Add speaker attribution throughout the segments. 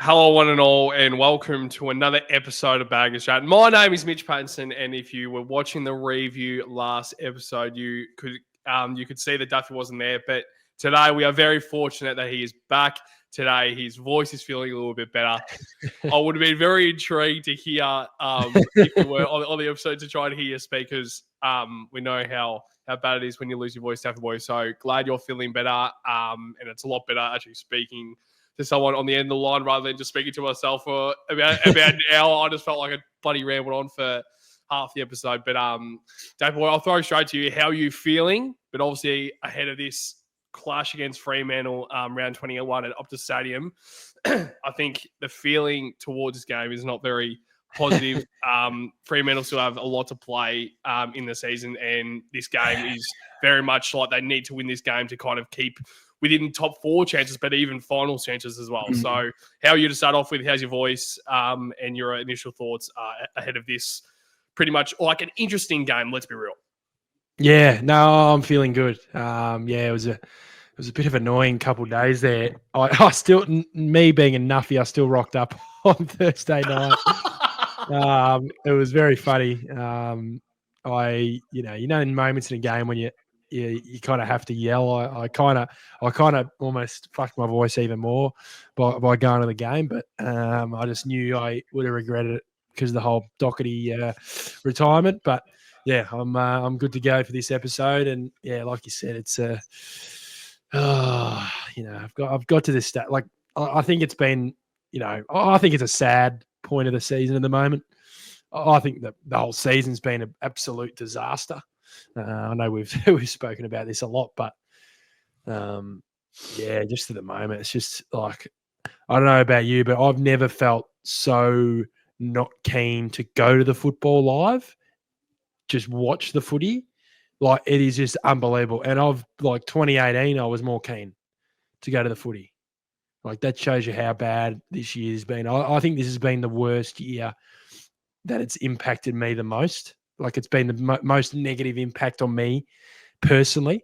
Speaker 1: Hello, one and all, and welcome to another episode of Baggers Chat. My name is Mitch Pattinson, and if you were watching the review last episode, you could see that Duffy wasn't there. But today, we are very fortunate that he is back. Today, his voice is feeling a little bit better. I would have been very intrigued to hear if you were on the episode to try and hear you speak, because we know how bad it is when you lose your voice, Duffy boy. So glad you're feeling better, and it's a lot better actually speaking to someone on the end of the line rather than just speaking to myself for about an hour. I just felt like a bloody rambled on for half the episode. But Dave boy, I'll throw straight to you. How are you feeling? But obviously ahead of this clash against Fremantle, round 21 at Optus Stadium, I think the feeling towards this game is not very positive. Fremantle still have a lot to play in the season, and this game is very much like they need to win this game to kind of keep within top four chances, but even final chances as well. So how are you to start off with? How's your voice and your initial thoughts ahead of this pretty much like an interesting game, let's be real?
Speaker 2: Yeah, no, I'm feeling good. It was a bit of an annoying couple of days there. I still, me being a nuffy, I still rocked up on Thursday night. It was very funny. In moments in a game when you kind of have to yell. I kind of almost fucked my voice even more by going to the game, but I just knew I would have regretted it because of the whole Doherty retirement. But yeah, I'm good to go for this episode, and yeah, like you said, it's I've got to this stat. Like I think it's been, I think it's a sad point of the season at the moment. I think that the whole season's been an absolute disaster. I know we've spoken about this a lot, but just at the moment, it's just like, I don't know about you, but I've never felt so not keen to go to the football live, just watch the footy. Like, it is just unbelievable. And 2018, I was more keen to go to the footy. Like, that shows you how bad this year's been. I think this has been the worst year that it's impacted me the most. Like, it's been the most negative impact on me personally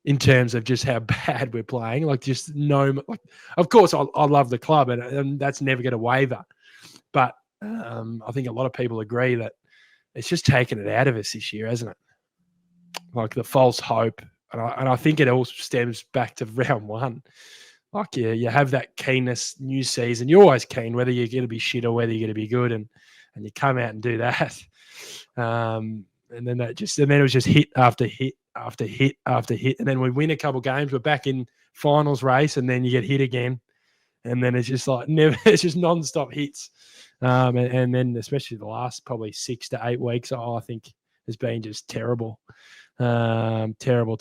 Speaker 2: in terms of just how bad we're playing. Like, just of course, I love the club and that's never going to waver. But I think a lot of people agree that it's just taken it out of us this year, hasn't it? Like the false hope. And I think it all stems back to round one. Like, you have that keenness, new season. You're always keen, whether you're going to be shit or whether you're going to be good. And you come out and do that. And then it was just hit after hit after hit after hit. And then we win a couple of games. We're back in finals race, and then you get hit again. And then it's just like never. It's just nonstop hits. And then especially the last probably 6 to 8 weeks, I think has been just terrible. Terrible.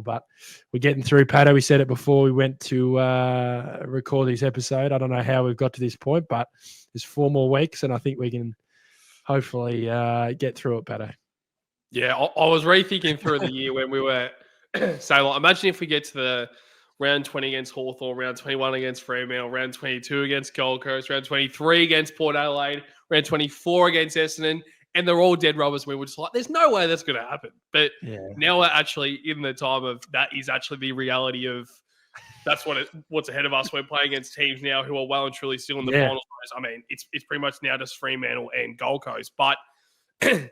Speaker 2: But we're getting through, Patto. We said it before we went to record this episode. I don't know how we've got to this point, but there's 4 more weeks, and I think we can hopefully get through it, Patto.
Speaker 1: Yeah, I was rethinking through the year when we were saying, like, imagine if we get to the round 20 against Hawthorn, round 21 against Fremantle, round 22 against Gold Coast, round 23 against Port Adelaide, round 24 against Essendon, and they're all dead rubbers. We were just like, there's no way that's going to happen. But now we're actually in the time of that is actually the reality of that's what's ahead of us. We're playing against teams now who are well and truly still in the finals. I mean, it's pretty much now just Fremantle and Gold Coast. But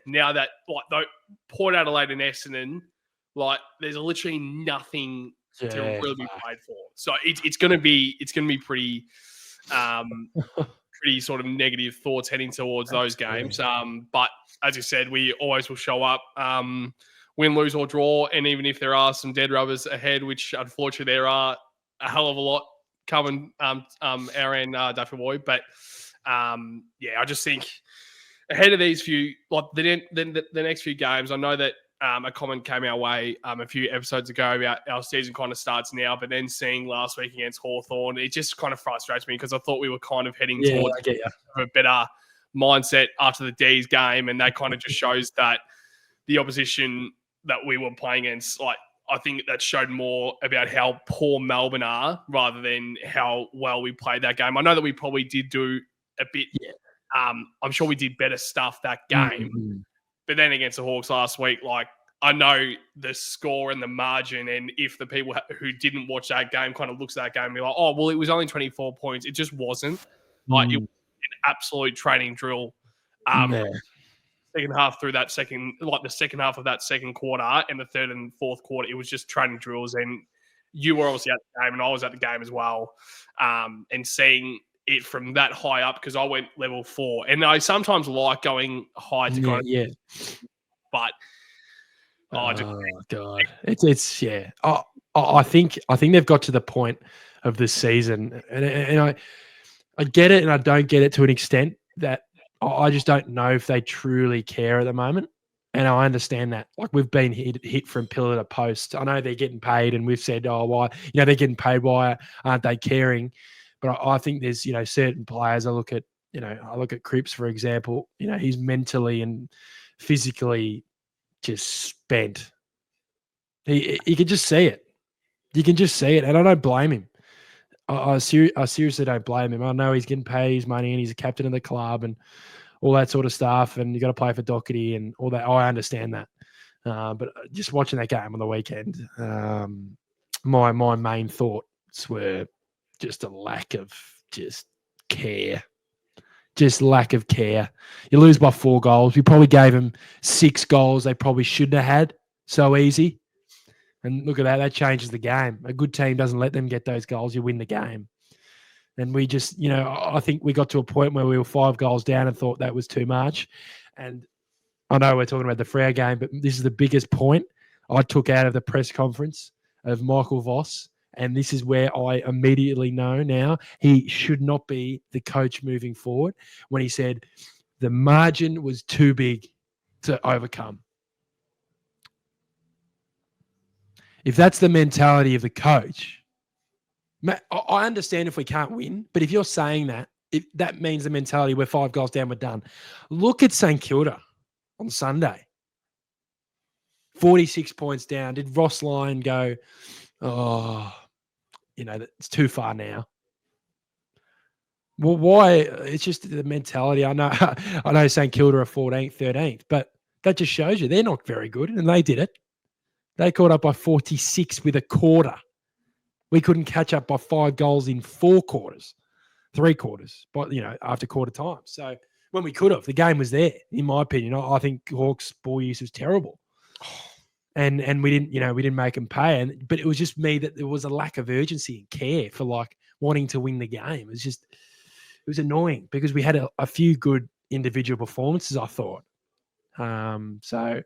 Speaker 1: now that like Port Adelaide and Essendon, like there's literally nothing to really be played for. So it's going to be pretty pretty sort of negative thoughts heading towards those games. But as you said, we always will show up, win, lose or draw. And even if there are some dead rubbers ahead, which unfortunately there are a hell of a lot coming our end, Duffy boy. But I just think ahead of these few, like the next few games, I know that a comment came our way a few episodes ago about our season kind of starts now, but then seeing last week against Hawthorn, it just kind of frustrates me because I thought we were kind of heading towards a better mindset after the D's game, and that kind of just shows that the opposition that we were playing against, like, I think that showed more about how poor Melbourne are rather than how well we played that game. I know that we probably did do a bit. I'm sure we did better stuff that game. Mm-hmm. But then against the Hawks last week, like, I know the score and the margin, and if the people who didn't watch that game kind of looks at that game and be like, oh, well, it was only 24 points. It just wasn't. Like, it was an absolute training drill. Second half through that the second half of that second quarter and the third and fourth quarter, it was just training drills. And you were obviously at the game and I was at the game as well. And seeing it from that high up, because I went level 4. And I sometimes like going high to kind of, but
Speaker 2: God, it's I think they've got to the point of the season, and I get it and I don't get it to an extent that I just don't know if they truly care at the moment. And I understand that. Like, we've been hit from pillar to post. I know they're getting paid, and we've said, oh, why? They're getting paid. Why aren't they caring? But I think there's, certain players. I look at Cripps, for example. He's mentally and physically just spent. He can just see it. You can just see it, and I don't blame him. I seriously don't blame him. I know he's getting paid his money, and he's a captain of the club, and all that sort of stuff, and you got to play for Doherty and all that. I understand that. But just watching that game on the weekend, my main thoughts were just a lack of just care. Just lack of care. You lose by 4 goals. We probably gave them 6 goals they probably shouldn't have had. So easy. And look at that. That changes the game. A good team doesn't let them get those goals. You win the game. And we just, I think we got to a point where we were 5 goals down and thought that was too much. And I know we're talking about the Freo game, but this is the biggest point I took out of the press conference of Michael Voss. And this is where I immediately know now he should not be the coach moving forward, when he said the margin was too big to overcome. If that's the mentality of the coach, I understand if we can't win, but if you're saying that, if that means the mentality we're 5 goals down, we're done. Look at St Kilda on Sunday. 46 points down. Did Ross Lyon go, it's too far now? Well, why? It's just the mentality. I know St Kilda are 14th, 13th, but that just shows you they're not very good, and they did it. They caught up by 46 with a quarter. We couldn't catch up by 5 goals in 4 quarters, 3 quarters, but after quarter time. So when we could have, the game was there. In my opinion, I think Hawks' ball use was terrible, and we didn't make them pay. But it was just me that there was a lack of urgency and care for wanting to win the game. It was annoying because we had a few good individual performances, I thought. So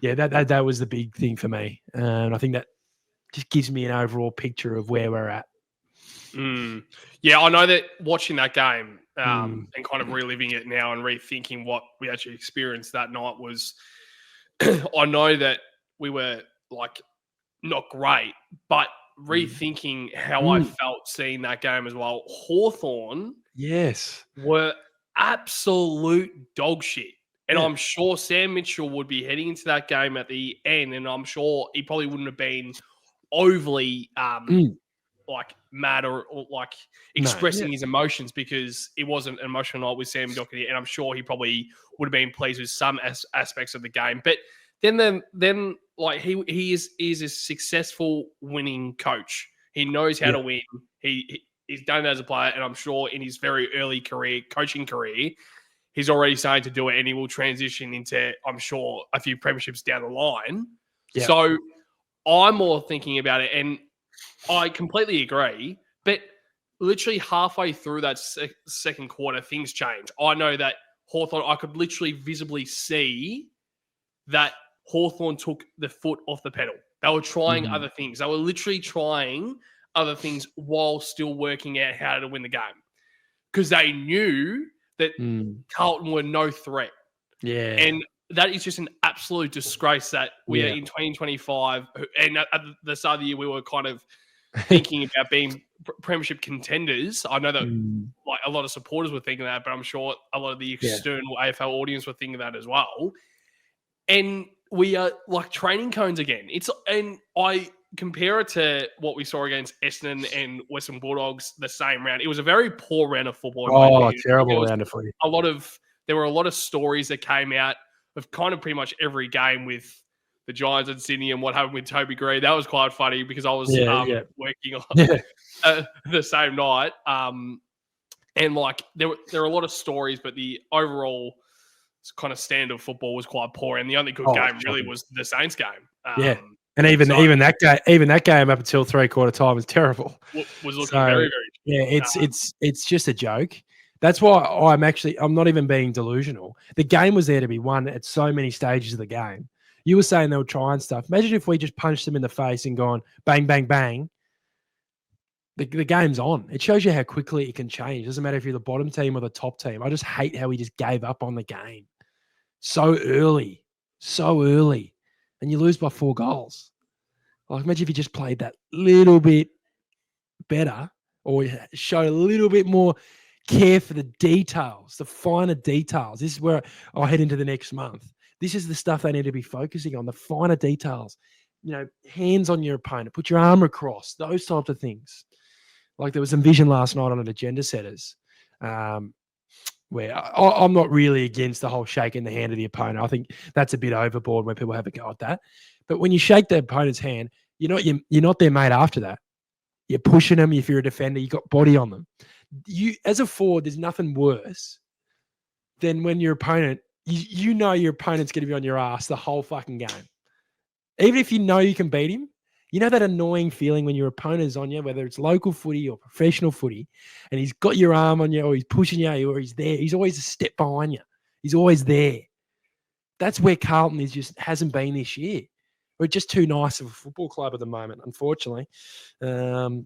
Speaker 2: yeah, that was the big thing for me, and I think that just gives me an overall picture of where we're at.
Speaker 1: Yeah, I know that watching that game and kind of reliving it now and rethinking what we actually experienced that night was, I know that we were not great, but rethinking how I felt seeing that game as well. Hawthorn,
Speaker 2: yes,
Speaker 1: were absolute dog shit. And I'm sure Sam Mitchell would be heading into that game at the end, and I'm sure he probably wouldn't have been overly mad or expressing his emotions, because it wasn't an emotional night with Sam Doherty, and I'm sure he probably would have been pleased with some aspects of the game. But then he is a successful winning coach. He knows how to win. He's done it as a player, and I'm sure in his very early coaching career, he's already starting to do it, and he will transition into, I'm sure, a few premierships down the line. Yeah. So I'm more thinking about it, and I completely agree. But literally halfway through that second quarter, things changed. I know that Hawthorn, I could literally visibly see that Hawthorn took the foot off the pedal. They were trying other things. They were literally trying other things while still working out how to win the game, because they knew that Carlton were no threat. Yeah. And that is just an absolute disgrace that we are in 2025. And at the start of the year, we were kind of thinking about being premiership contenders. I know that a lot of supporters were thinking that, but I'm sure a lot of the external AFL audience were thinking that as well. And we are like training cones again. And I compare it to what we saw against Essendon and Western Bulldogs the same round. It was a very poor round of football.
Speaker 2: Oh, terrible round of footy.
Speaker 1: There were a lot of stories that came out of kind of pretty much every game with the Giants and Sydney and what happened with Toby Green. That was quite funny because I was working on the same night. And like there are a lot of stories, but the overall kind of standard of football was quite poor. And the only good game really was the Saints game.
Speaker 2: Yeah. And even that game up until 3/4 time was terrible.
Speaker 1: Was looking very, very.
Speaker 2: Yeah, it's just a joke. That's why I'm not even being delusional. The game was there to be won at so many stages of the game. You were saying they were trying stuff. Imagine if we just punched them in the face and gone bang, bang, bang. The game's on. It shows you how quickly it can change. It doesn't matter if you're the bottom team or the top team. I just hate how we just gave up on the game so early, and you lose by 4 goals. Like, imagine if you just played that little bit better or showed a little bit more care for the details, the finer details. This is where I'll head into the next month. This is the stuff they need to be focusing on, the finer details. Hands on your opponent, put your arm across, those types of things. Like there was some vision last night on an agenda setters where I'm not really against the whole shaking the hand of the opponent. I think that's a bit overboard when people have a go at that. But when you shake the opponent's hand, you're not their mate after that. You're pushing them. If you're a defender, you got body on them. You, as a forward, there's nothing worse than when your opponent, your opponent's going to be on your ass the whole fucking game. Even if you know you can beat him, you know that annoying feeling when your opponent's on you, whether it's local footy or professional footy, and he's got your arm on you or he's pushing you or he's there. He's always a step behind you. He's always there. That's where Carlton hasn't been this year. We're just too nice of a football club at the moment, unfortunately. Yeah.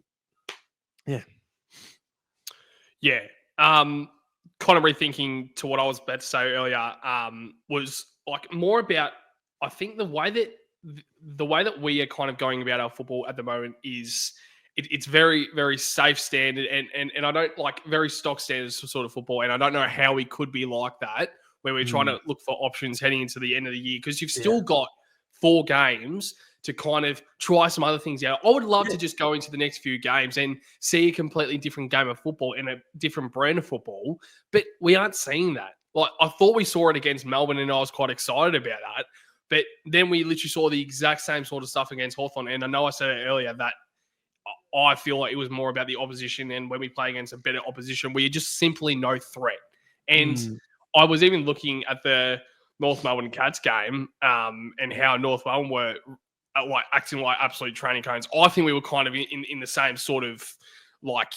Speaker 1: Kind of rethinking to what I was about to say earlier was like more about, I think the way that we are kind of going about our football at the moment is it's very, very safe standard and I don't like very stock standards for sort of football. And I don't know how we could be like that where we're trying to look for options heading into the end of the year because you've still got 4 games to kind of try some other things out. I would love to just go into the next few games and see a completely different game of football and a different brand of football, but we aren't seeing that. Like I thought we saw it against Melbourne and I was quite excited about that. But then we literally saw the exact same sort of stuff against Hawthorn. And I know I said it earlier that I feel like it was more about the opposition. And when we play against a better opposition, we just simply no threat. And I was even looking at the North Melbourne Cats game and how North Melbourne were like acting like absolute training cones. I think we were kind of in the same sort of like,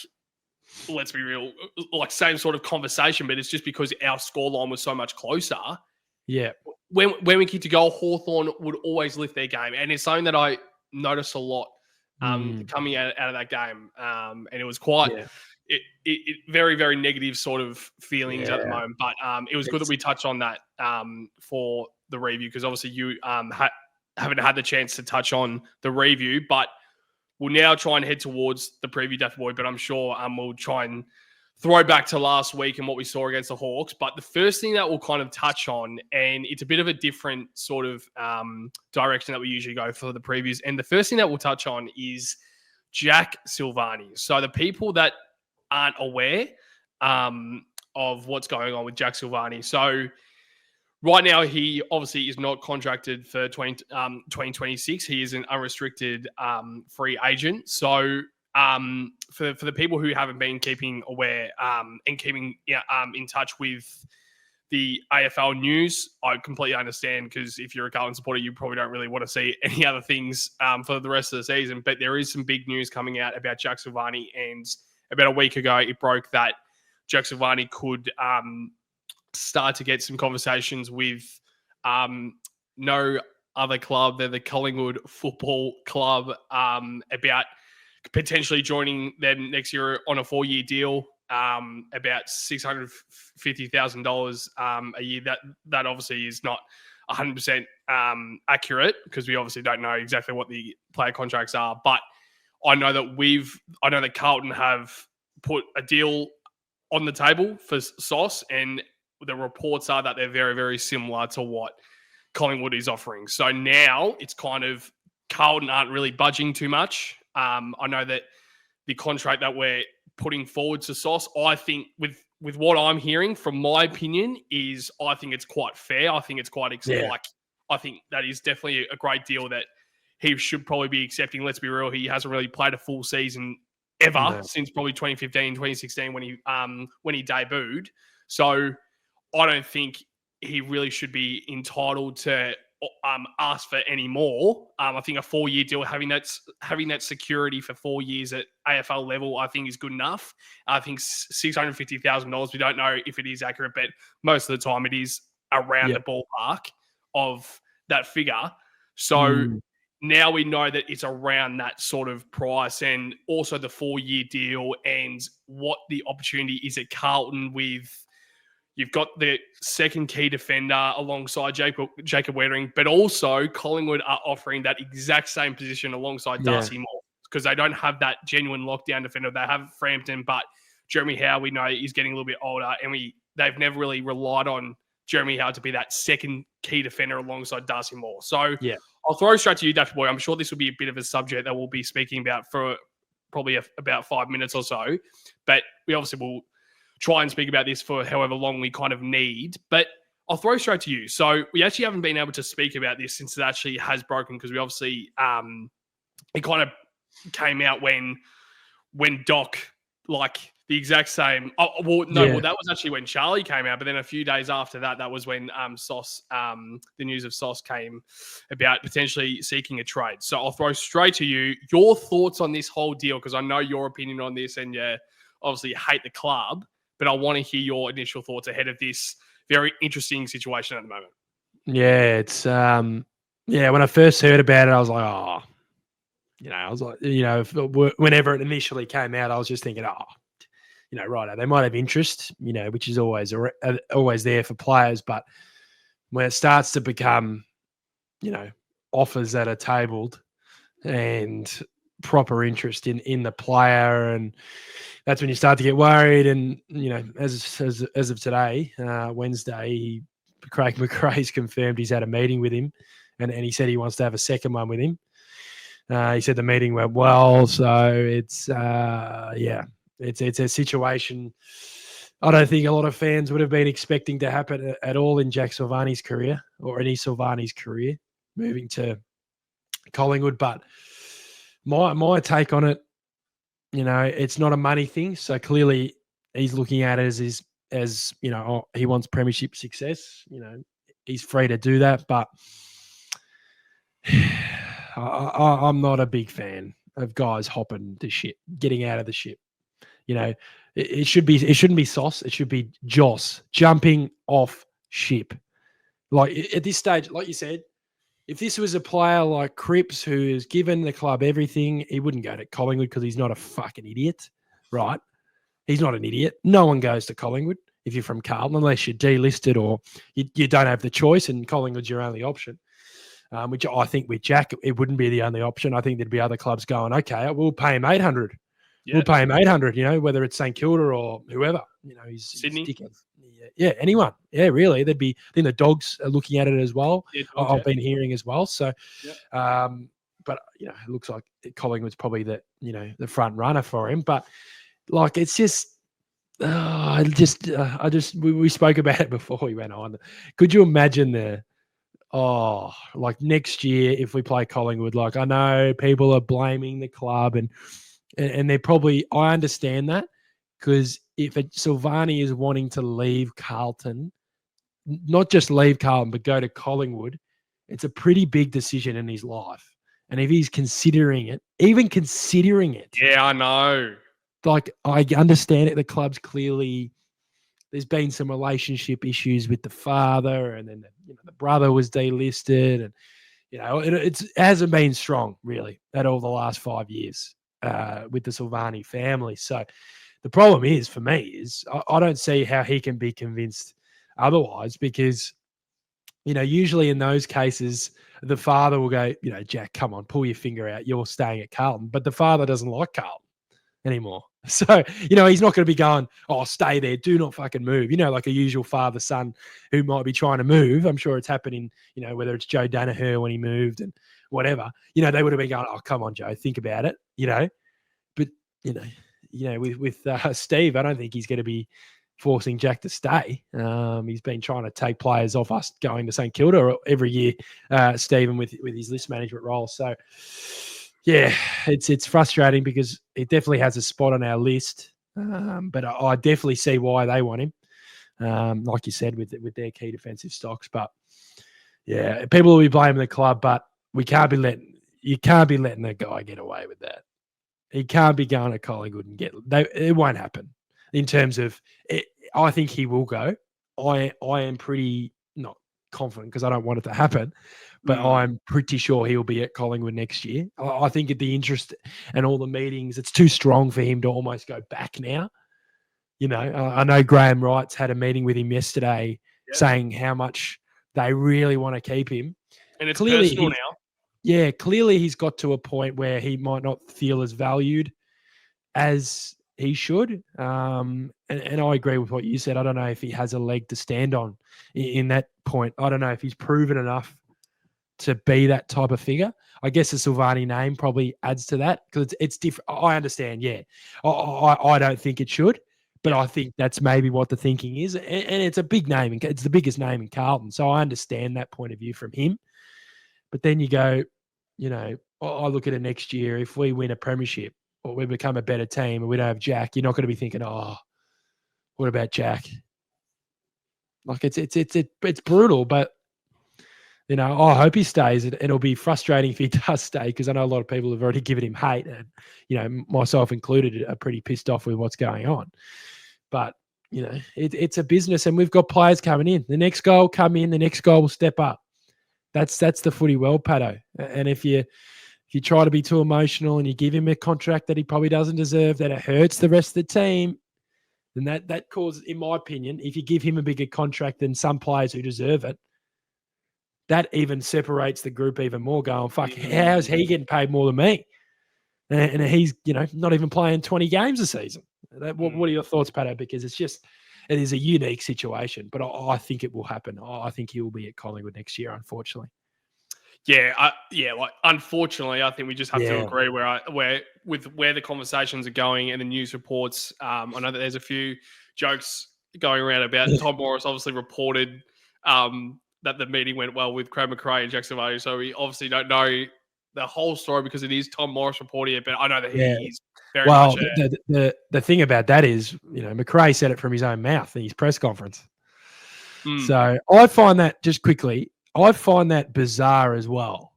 Speaker 1: let's be real, like same sort of conversation. But it's just because our scoreline was so much closer.
Speaker 2: Yeah.
Speaker 1: When we kicked a goal, Hawthorn would always lift their game. And it's something that I noticed a lot coming out of that game. And it was quite very, very negative sort of feelings at the moment. But it was good that we touched on that for the review because obviously you haven't had the chance to touch on the review. But we'll now try and head towards the preview, Daft Boy. But I'm sure we'll try and throw back to last week and what we saw against the Hawks. But the first thing that we'll kind of touch on, and it's a bit of a different sort of direction that we usually go for the previews. And the first thing that we'll touch on is Jack Silvagni. So the people that aren't aware of what's going on with Jack Silvagni. So right now, he obviously is not contracted for 2026. He is an unrestricted free agent. So for the people who haven't been keeping aware and keeping in touch with the AFL news, I completely understand because if you're a Carlton supporter, you probably don't really want to see any other things for the rest of the season. But there is some big news coming out about Jack Silvagni, and about a week ago, it broke that Jack Silvagni could start to get some conversations with no other club. They're the Collingwood Football Club about potentially joining them next year on a 4-year deal, about $650,000 a year. That obviously is not 100% accurate because we obviously don't know exactly what the player contracts are. But I know that Carlton have put a deal on the table for Sauce, and the reports are that they're very, very similar to what Collingwood is offering. So now it's kind of Carlton aren't really budging too much. I know that the contract that we're putting forward to Sauce, I think with what I'm hearing from my opinion is I think it's quite fair. I think it's quite I think that is definitely a great deal that he should probably be accepting. Let's be real. He hasn't really played a full season ever since probably 2015, 2016 when he debuted. So I don't think he really should be entitled to ask for any more. I think a 4-year deal, having that security for 4 years at AFL level, I think is good enough. I think $650,000. We don't know if it is accurate, but most of the time it is around the ballpark of that figure. So now we know that it's around that sort of price, and also the 4-year deal and what the opportunity is at Carlton with. You've got the second key defender alongside Jacob Wettering, but also Collingwood are offering that exact same position alongside Darcy Moore because they don't have that genuine lockdown defender. They have Frampton, but Jeremy Howe, we know, is getting a little bit older, and they've never really relied on Jeremy Howe to be that second key defender alongside Darcy Moore. So I'll throw straight to you, Daffy Boy. I'm sure this will be a bit of a subject that we'll be speaking about for probably about 5 minutes or so, but we obviously will try and speak about this for however long we kind of need. But I'll throw straight to you. So we actually haven't been able to speak about this since it actually has broken, because we obviously it kind of came out when Doc, like the exact same. Well, that was actually when Charlie came out. But then a few days after that, that was when the news of Sauce came about potentially seeking a trade. So I'll throw straight to you your thoughts on this whole deal, because I know your opinion on this, and obviously you hate the club. But I want to hear your initial thoughts ahead of this very interesting situation at the moment.
Speaker 2: Yeah, it's when I first heard about it, I was like, whenever it initially came out, I was just thinking, right, they might have interest, which is always there for players. But when it starts to become, offers that are tabled and proper interest in the player, and that's when you start to get worried. And as of today, Wednesday, Craig McRae's confirmed he's had a meeting with him, and he said he wants to have a second one with him. He said the meeting went well, so it's a situation I don't think a lot of fans would have been expecting to happen at all in Jack Silvagni's career, or any Silvagni's career, moving to Collingwood. But my take on it, it's not a money thing. So clearly he's looking at it as he wants premiership success. He's free to do that. But I'm not a big fan of guys hopping the ship, getting out of the ship. It shouldn't be Sauce. It should be Joss jumping off ship. Like at this stage, like you said, if this was a player like Cripps who has given the club everything, he wouldn't go to Collingwood because he's not a fucking idiot, right? He's not an idiot. No one goes to Collingwood if you're from Carlton, unless you're delisted or you don't have the choice, and Collingwood's your only option. Which I think with Jack, it wouldn't be the only option. I think there'd be other clubs going, okay, we'll pay him 800. We'll pay him 800, whether it's St Kilda or whoever. He's
Speaker 1: Sydney.
Speaker 2: Yeah, anyone. Yeah, really. I think the Dogs are looking at it as well.
Speaker 1: Yeah,
Speaker 2: I've been hearing as well. So, but it looks like Collingwood's probably the front runner for him. But like, it's just, we spoke about it before we went on. Could you imagine like next year if we play Collingwood? Like, I know people are blaming the club and they're probably, I understand that, because if Silvagni is wanting to leave Carlton, not just leave Carlton, but go to Collingwood, it's a pretty big decision in his life. And if he's even considering it.
Speaker 1: Yeah, I know.
Speaker 2: Like, I understand it. The club's clearly, there's been some relationship issues with the father, and then the brother was delisted, and it hasn't been strong really at all the last 5 years with the Silvagni family. So the problem is, for me, is I don't see how he can be convinced otherwise, because usually in those cases the father will go, Jack, come on, pull your finger out, you're staying at Carlton. But the father doesn't like Carlton anymore. So, he's not going to be going, oh, stay there, do not fucking move. Like a usual father-son who might be trying to move. I'm sure it's happening, whether it's Joe Danaher when he moved and whatever, they would have been going, oh, come on, Joe, think about it, But, with Steve, I don't think he's going to be forcing Jack to stay. He's been trying to take players off us going to St Kilda every year, Stephen, with his list management role. So, Yeah, it's frustrating because it definitely has a spot on our list, but I definitely see why they want him. Like you said, with their key defensive stocks, but yeah, people will be blaming the club, but you can't be letting that guy get away with that. He can't be going to Collingwood and it won't happen. In terms of, I think he will go. I am pretty not confident because I don't want it to happen, but I'm pretty sure he'll be at Collingwood next year. I think at the interest and all the meetings, it's too strong for him to almost go back now. You know, I know Graham Wright's had a meeting with him yesterday saying how much they really want to keep him.
Speaker 1: And it's personal now.
Speaker 2: Yeah, clearly he's got to a point where he might not feel as valued as he should. And I agree with what you said. I don't know if he has a leg to stand on in that point. I don't know if he's proven enough to be that type of figure. I guess the Silvagni name probably adds to that because it's different. I understand, yeah. I don't think it should, but I think that's maybe what the thinking is. And it's a big name. It's the biggest name in Carlton. So I understand that point of view from him. But then you go, you know, I look at it next year. If we win a premiership or we become a better team and we don't have Jack, you're not going to be thinking, oh, what about Jack? Like it's brutal, but you know, I hope he stays. And it'll be frustrating if he does stay because I know a lot of people have already given him hate, and you know, myself included, are pretty pissed off with what's going on. But you know, it's a business, and we've got players coming in. The next goal come in, the next goal will step up. That's the footy world, Patto. And if you try to be too emotional and you give him a contract that he probably doesn't deserve, that it hurts the rest of the team, then that causes, in my opinion, if you give him a bigger contract than some players who deserve it, that even separates the group even more. Going, fuck, how's he getting paid more than me? And he's, you know, not even playing 20 games a season. What are your thoughts, Patto? Because it is a unique situation, but I think it will happen. I think he will be at Collingwood next year, unfortunately.
Speaker 1: Yeah, like unfortunately, I think we just have to agree where the conversations are going and the news reports. I know that there's a few jokes going around about Tom Morris obviously reported that the meeting went well with Craig McRae and Jack Silvagni, so we obviously don't know the whole story because it is Tom Morris reporting it, but I know that he is very much.
Speaker 2: The thing about that is, you know, McRae said it from his own mouth in his press conference. So I find that, just quickly, I find that bizarre as well.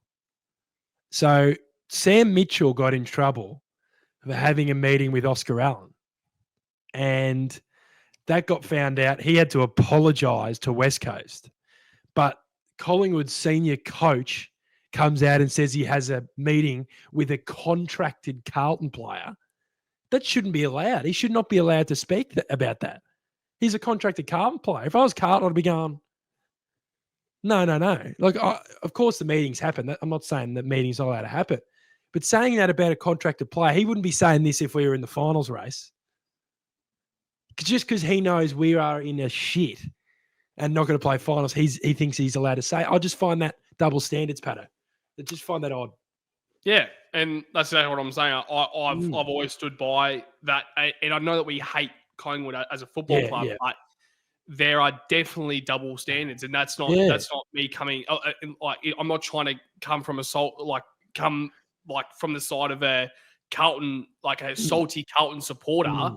Speaker 2: So Sam Mitchell got in trouble for having a meeting with Oscar Allen, and that got found out. He had to apologise to West Coast, but Collingwood's senior coach comes out and says he has a meeting with a contracted Carlton player. That shouldn't be allowed. He should not be allowed to speak about that. He's a contracted Carlton player. If I was Carlton, I'd be going, no. Like, of course the meetings happen. I'm not saying that meetings are allowed to happen. But saying that about a contracted player, he wouldn't be saying this if we were in the finals race. Just because he knows we are in a shit and not going to play finals, he thinks he's allowed to say. I just find that double standards, Patto. I just find that odd.
Speaker 1: Yeah, and that's exactly what I'm saying. I've always stood by that, and I know that we hate Collingwood as a football club, but there are definitely double standards, and that's not me coming. Like, I'm not trying to come from from the side of a Carlton, like a salty Carlton supporter.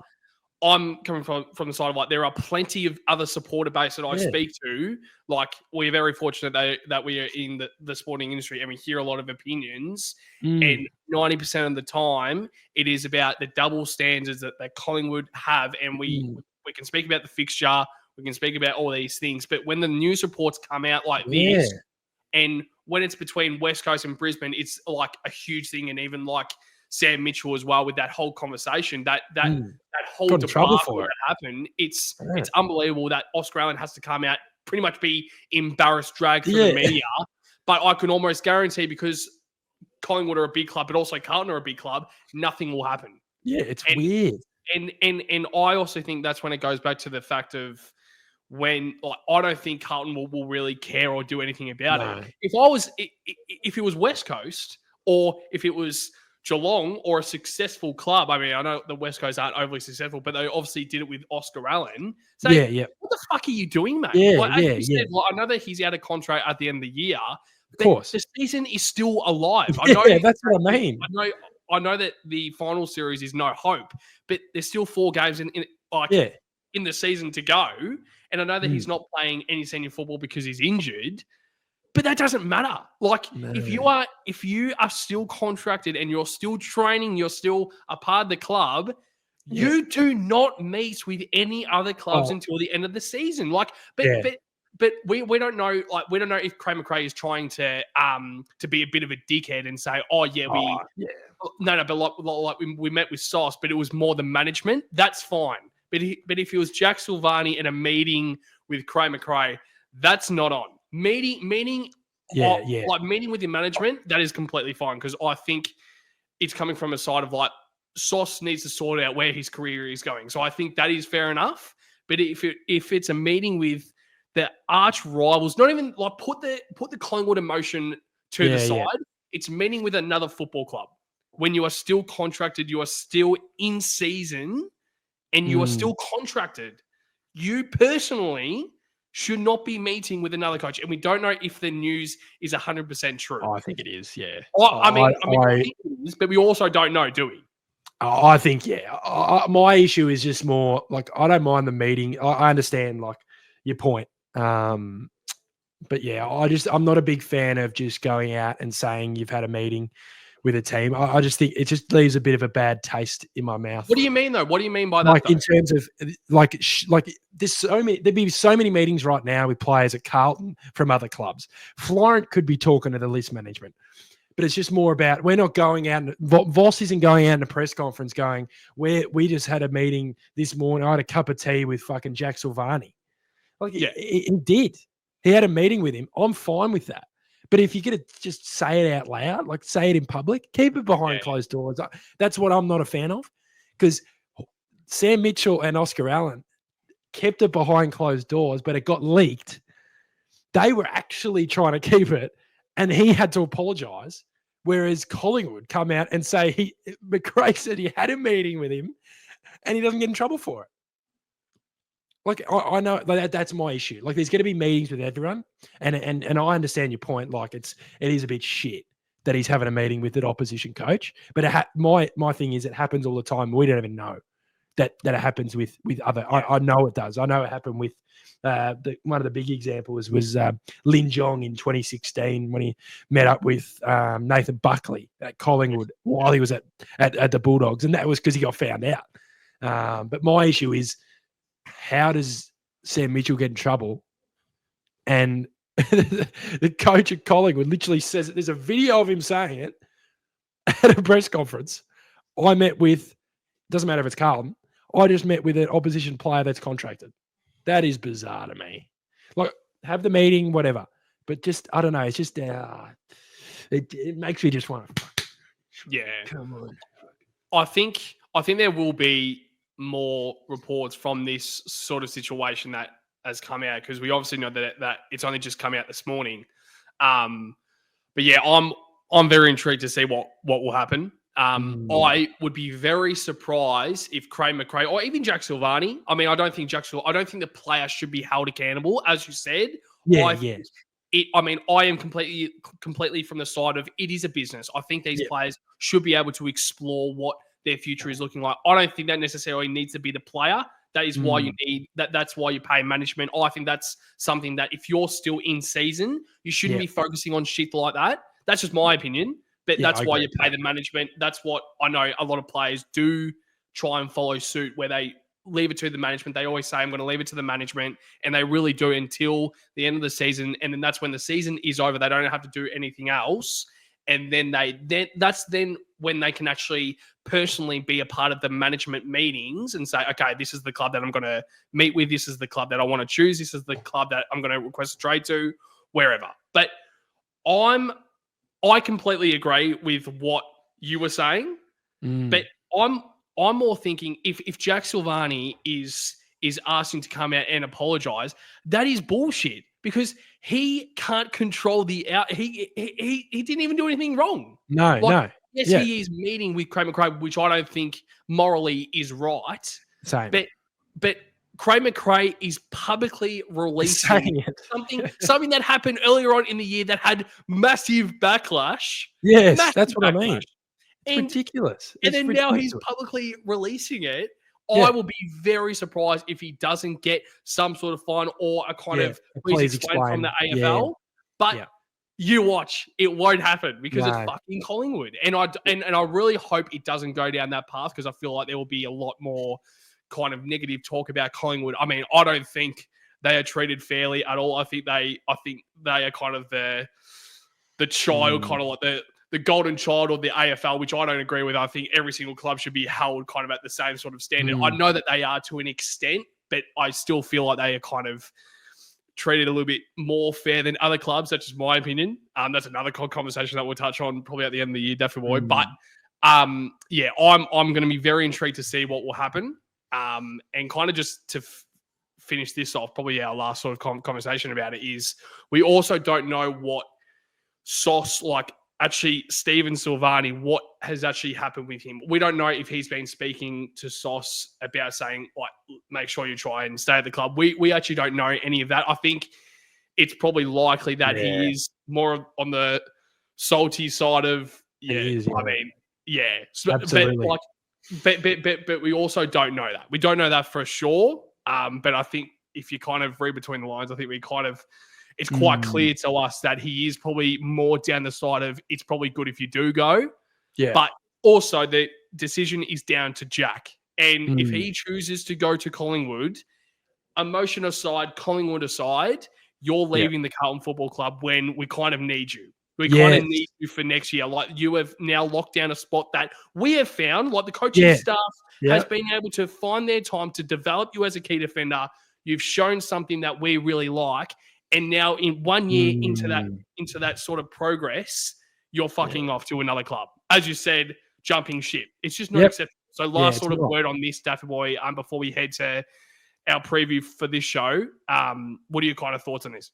Speaker 1: I'm coming from the side of, like, there are plenty of other supporter base that I speak to. Like, we're very fortunate that we are in the sporting industry and we hear a lot of opinions. And 90% of the time, it is about the double standards that Collingwood have. And we can speak about the fixture, we can speak about all these things. But when the news reports come out like this, and when it's between West Coast and Brisbane, it's like a huge thing. And even like Sam Mitchell as well, with that whole conversation, that whole debacle that happened, it's unbelievable that Oscar Allen has to come out, pretty much be embarrassed, dragged through the media. But I can almost guarantee, because Collingwood are a big club, but also Carlton are a big club, nothing will happen.
Speaker 2: Yeah, it's weird.
Speaker 1: And I also think that's when it goes back to the fact of when, like, I don't think Carlton will really care or do anything about it. If it was West Coast, or if it was Geelong or a successful club, I mean, I know the West Coast aren't overly successful, but they obviously did it with Oscar Allen. So
Speaker 2: Yeah.
Speaker 1: what the fuck are you doing, mate?
Speaker 2: Yeah,
Speaker 1: Like, as
Speaker 2: yeah,
Speaker 1: you said, like, I know that he's out of contract at the end of the year.
Speaker 2: Of course.
Speaker 1: The season is still alive.
Speaker 2: Yeah, that's what I mean.
Speaker 1: I know that the final series is no hope, but there's still 4 games in the season to go. And I know that he's not playing any senior football because he's injured, but that doesn't matter. Like, if you are still contracted and you're still training, you're still a part of the club, you do not meet with any other clubs until the end of the season. Like, but we don't know. Like, we don't know if Craig McRae is trying to be a bit of a dickhead and say, no, but like we met with Sauce, but it was more the management. That's fine. But if it was Jack Silvagni in a meeting with Craig McRae, that's not on. Meeting with the management, that is completely fine, because I think it's coming from a side of like Sauce needs to sort out where his career is going. So I think that is fair enough. But if it's a meeting with the arch rivals, not even like put the Collingwood emotion to the side. It's meeting with another football club. When you are still contracted, you are still in season, and you are still contracted. You personally should not be meeting with another coach. And we don't know if the news is 100% true.
Speaker 2: I think it is, yeah.
Speaker 1: I think it is, but we also don't know, do we?
Speaker 2: I think, my issue is just more, like, I don't mind the meeting. I understand, like, your point. But, yeah, I'm not a big fan of just going out and saying you've had a meeting with a team. I just think it just leaves a bit of a bad taste in my mouth.
Speaker 1: What do you mean, though? What do you mean by that?
Speaker 2: Like, in terms of there'd be so many meetings right now with players at Carlton from other clubs. Florent could be talking to the list management, but it's just more about, we're not going out. Voss isn't going out in a press conference going, we just had a meeting this morning. I had a cup of tea with fucking Jack Silvagni. Like, he did. He had a meeting with him. I'm fine with that. But if you're going to just say it out loud, like say it in public, keep it behind closed doors. That's what I'm not a fan of, because Sam Mitchell and Oscar Allen kept it behind closed doors, but it got leaked. They were actually trying to keep it, and he had to apologise, whereas Collingwood come out and say McRae said he had a meeting with him and he doesn't get in trouble for it. Like, I know that's my issue. Like, there's going to be meetings with everyone, and I understand your point. Like, it is a bit shit that he's having a meeting with an opposition coach. But my thing is, it happens all the time. We don't even know that it happens with other. I know it does. I know it happened with one of the big examples was Lin Jong in 2016 when he met up with Nathan Buckley at Collingwood while he was at the Bulldogs, and that was because he got found out. But my issue is, how does Sam Mitchell get in trouble? And the coach at Collingwood literally says it. There's a video of him saying it at a press conference. I met with, doesn't matter if it's Carlton, I just met with an opposition player that's contracted. That is bizarre to me. Like, have the meeting, whatever. But just, I don't know. It's just, it makes me just want to.
Speaker 1: Yeah.
Speaker 2: Come on.
Speaker 1: I think there will be more reports from this sort of situation that has come out, because we obviously know that it's only just come out this morning. But yeah, I'm very intrigued to see what will happen. I would be very surprised if Craig McRae or even Jack Silvagni. I mean, I don't think the player should be held accountable, as you said. I am completely from the side of, it is a business. I think these players should be able to explore what their future is looking like. I don't think that necessarily needs to be the player. That is why you need that. That's why you pay management. I think that's something that, if you're still in season, you shouldn't be focusing on shit like that. That's just my opinion. But that's why you pay the management. That's what I know a lot of players do try and follow suit, where they leave it to the management. They always say, I'm going to leave it to the management. And they really do until the end of the season. And then that's when the season is over. They don't have to do anything else. And then that's when they can actually personally be a part of the management meetings and say, okay, this is the club that I'm going to meet with. This is the club that I want to choose. This is the club that I'm going to request a trade to, wherever. But I completely agree with what you were saying. But I'm more thinking, if Jack Silvagni is asking to come out and apologize, that is bullshit, because he can't control the out. He didn't even do anything wrong.
Speaker 2: No.
Speaker 1: Yes, he is meeting with Craig McRae, which I don't think morally is right.
Speaker 2: Same.
Speaker 1: But Craig McRae is publicly releasing something that happened earlier on in the year that had massive backlash.
Speaker 2: Yes,
Speaker 1: Massive
Speaker 2: that's what
Speaker 1: backlash.
Speaker 2: I mean. It's ridiculous.
Speaker 1: And then now he's publicly releasing it. I will be very surprised if he doesn't get some sort of fine or a kind of please explain from the AFL. Yeah. But you watch, it won't happen because it's fucking Collingwood. And I really hope it doesn't go down that path because I feel like there will be a lot more kind of negative talk about Collingwood. I mean, I don't think they are treated fairly at all. I think they are kind of the child, kind of like the golden child of the AFL, which I don't agree with. I think every single club should be held kind of at the same sort of standard. I know that they are to an extent, but I still feel like they are kind of treated a little bit more fair than other clubs. That's just my opinion. That's another conversation that we'll touch on probably at the end of the year, definitely. But I'm going to be very intrigued to see what will happen. And kind of just to finish this off, probably our last sort of conversation about it is we also don't know what Sauce, like actually Stephen Silvagni, what has actually happened with him. We don't know if he's been speaking to Sauce about saying, like, make sure you try and stay at the club. We actually don't know any of that. I think it's probably likely that he is more on the salty side of,
Speaker 2: absolutely.
Speaker 1: But we also don't know that. We don't know that for sure. But I think if you kind of read between the lines, I think it's quite clear to us that he is probably more down the side of it's probably good if you do go. Yeah. But also the decision is down to Jack. And if he chooses to go to Collingwood, emotion aside, Collingwood aside, you're leaving the Carlton Football Club when we kind of need you. We kind of need you for next year. Like you have now locked down a spot that we have found, like the coaching staff has been able to find their time to develop you as a key defender. You've shown something that we really like. And now in 1 year into that sort of progress, you're fucking off to another club. As you said, jumping ship. It's just not acceptable. So last sort of word on this, Daffy Boy, before we head to our preview for this show. What are your kind of thoughts on this?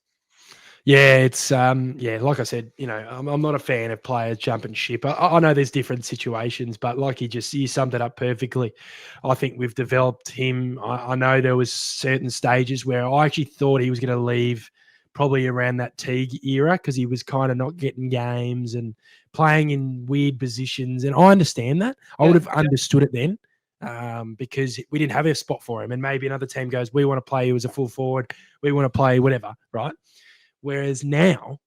Speaker 2: Yeah, it's like I said, I'm not a fan of players jumping ship. I know there's different situations, but like you summed it up perfectly. I think we've developed him. I know there was certain stages where I actually thought he was going to leave probably around that Teague era because he was kind of not getting games and playing in weird positions. And I understand that. I would have understood it then because we didn't have a spot for him. And maybe another team goes, we want to play you as a full forward. We want to play whatever, right? Whereas now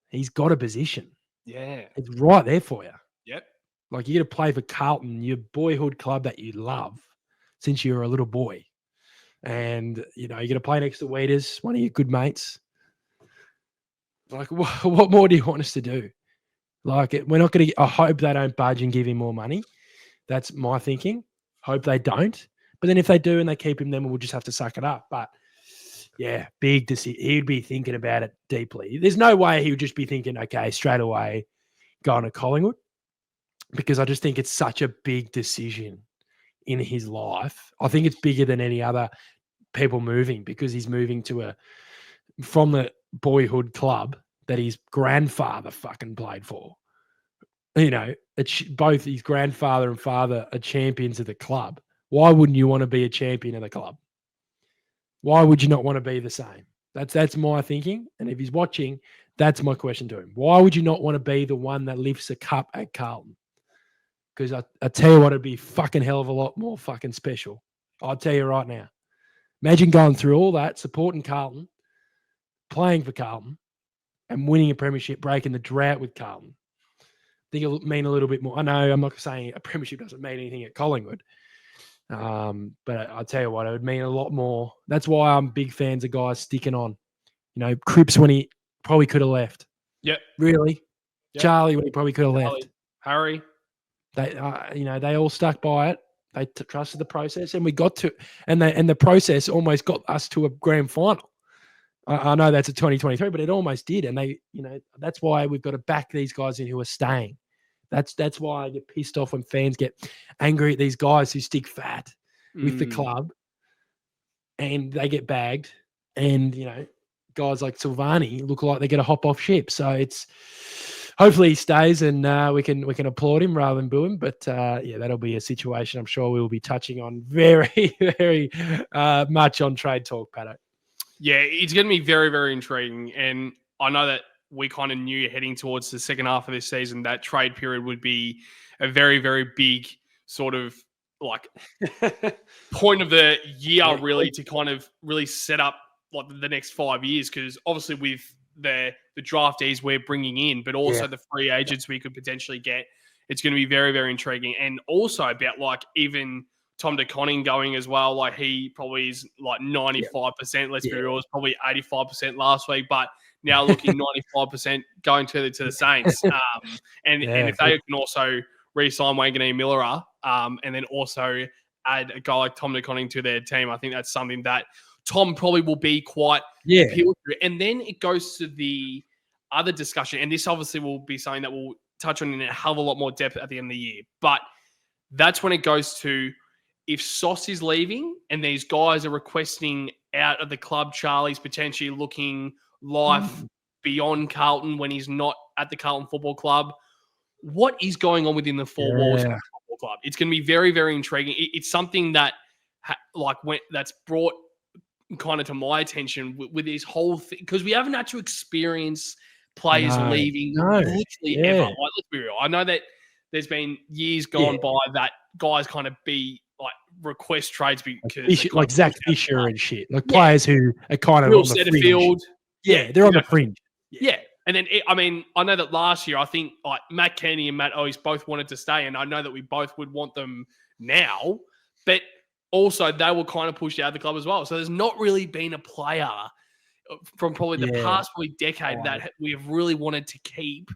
Speaker 2: he's got a position.
Speaker 1: Yeah.
Speaker 2: It's right there for you.
Speaker 1: Yep.
Speaker 2: Like you get to play for Carlton, your boyhood club that you love since you were a little boy. And, you're going to play next to Weeders, one of your good mates. Like, what more do you want us to do? Like, we're not going to – I hope they don't budge and give him more money. That's my thinking. Hope they don't. But then if they do and they keep him, then we'll just have to suck it up. But, yeah, big decision. He'd be thinking about it deeply. There's no way he would just be thinking, okay, straight away going to Collingwood because I just think it's such a big decision in his life. I think it's bigger than any other people moving because he's moving from the boyhood club that his grandfather fucking played for. Both his grandfather and father are champions of the club. Why wouldn't you want to be a champion of the club? Why would you not want to be the same? That's my thinking. And if he's watching, that's my question to him. Why would you not want to be the one that lifts a cup at Carlton? Because I tell you what, it'd be a fucking hell of a lot more fucking special. I'll tell you right now. Imagine going through all that, supporting Carlton, playing for Carlton, and winning a premiership, breaking the drought with Carlton. I think it'll mean a little bit more. I know I'm not saying a premiership doesn't mean anything at Collingwood. But I'll tell you what, it would mean a lot more. That's why I'm big fans of guys sticking on. Cripps when he probably could have left.
Speaker 1: Yep.
Speaker 2: Really?
Speaker 1: Yep.
Speaker 2: Charlie when he probably could have left.
Speaker 1: Harry.
Speaker 2: They all stuck by it. They trusted the process, and we got to, and the process almost got us to a grand final. I know that's a 2023, but it almost did, and that's why we've got to back these guys in who are staying. That's why I get pissed off when fans get angry at these guys who stick fat with the club, and they get bagged, and guys like Silvagni look like they're going to hop off ship. So hopefully he stays and we can applaud him rather than boo him. But that'll be a situation I'm sure we'll be touching on very, very much on Trade Talk, Patto.
Speaker 1: Yeah, it's going to be very, very intriguing. And I know that we kind of knew heading towards the second half of this season that trade period would be a very, very big sort of like point of the year, really, to kind of really set up like the next 5 years. Because obviously with the draftees we're bringing in, but also the free agents we could potentially get, it's going to be very, very intriguing. And also about like even Tom DeConning going as well. Like he probably is like 95%. Let's be real, it's probably 85% last week, but now looking 95% going to the Saints. And if they can also re-sign Wanganeen Miller, and then also add a guy like Tom DeConning to their team, I think that's something that Tom probably will be quite appealed to. And then it goes to the other discussion, and this obviously will be something that we'll touch on in a hell of a lot more depth at the end of the year. But that's when it goes to, if Sauce is leaving and these guys are requesting out of the club, Charlie's potentially looking life beyond Carlton when he's not at the Carlton Football Club, what is going on within the four walls of the football club? It's going to be very, very intriguing. It's something that that's brought kind of to my attention with this whole thing, because we haven't had to experience players leaving literally ever. Like, let's be real. I know that there's been years gone by that guys kind of be like request trades because
Speaker 2: like Zach Fisher and shit, like players who are kind of on the fringe.
Speaker 1: Field.
Speaker 2: Yeah, they're on the fringe.
Speaker 1: Yeah. And then, I know that last year, I think like Matt Kenny and Matt Ois both wanted to stay, and I know that we both would want them now, but also they were kind of pushed out of the club as well. So there's not really been a player from probably the past decade that we have really wanted to keep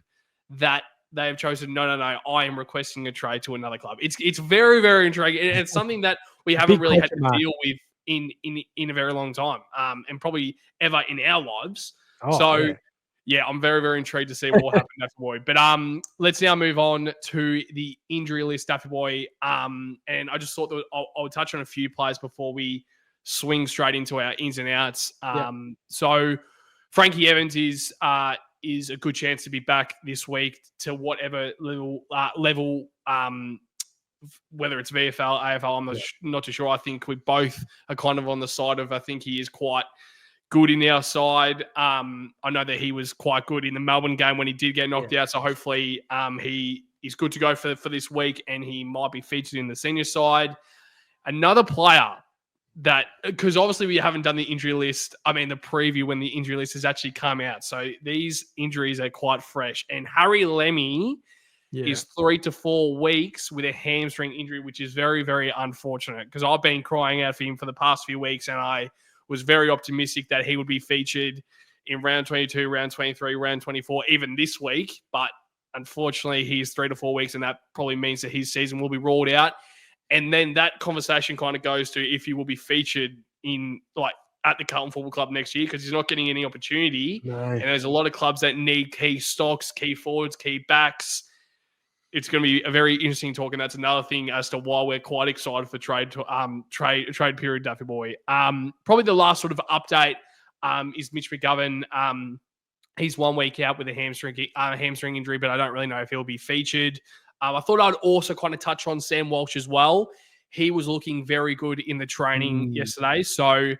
Speaker 1: that they have chosen, no, I am requesting a trade to another club. It's very, very intriguing. And it's something that we haven't really had to deal with in a very long time, and probably ever in our lives. I'm very, very intrigued to see what will happen, Daffy Boy. But let's now move on to the injury list, Daffy Boy. And I just thought that I'll touch on a few players before we swing straight into our ins and outs. So Frankie Evans is a good chance to be back this week to whatever level, whether it's VFL, AFL, I'm not too sure. I think we both are kind of on the side of, I think he is quite good in our side. I know that he was quite good in the Melbourne game when he did get knocked out. So hopefully he is good to go for this week, and he might be featured in the senior side. Another player that, because obviously we haven't done the injury list, the preview when the injury list has actually come out. So these injuries are quite fresh. And Harry Lemmy is 3 to 4 weeks with a hamstring injury, which is very, very unfortunate, because I've been crying out for him for the past few weeks, and I was very optimistic that he would be featured in round 22, round 23, round 24, even this week. But unfortunately, he's 3 to 4 weeks, and that probably means that his season will be ruled out. And then that conversation kind of goes to if he will be featured at the Carlton Football Club next year, because he's not getting any opportunity. And there's a lot of clubs that need key stocks, key forwards, key backs. It's going to be a very interesting talk, and that's another thing as to why we're quite excited for trade period, Duffy Boy. Probably the last sort of update is Mitch McGovern. He's 1 week out with a hamstring injury, but I don't really know if he'll be featured. I thought I'd also kind of touch on Sam Walsh as well. He was looking very good in the training yesterday. So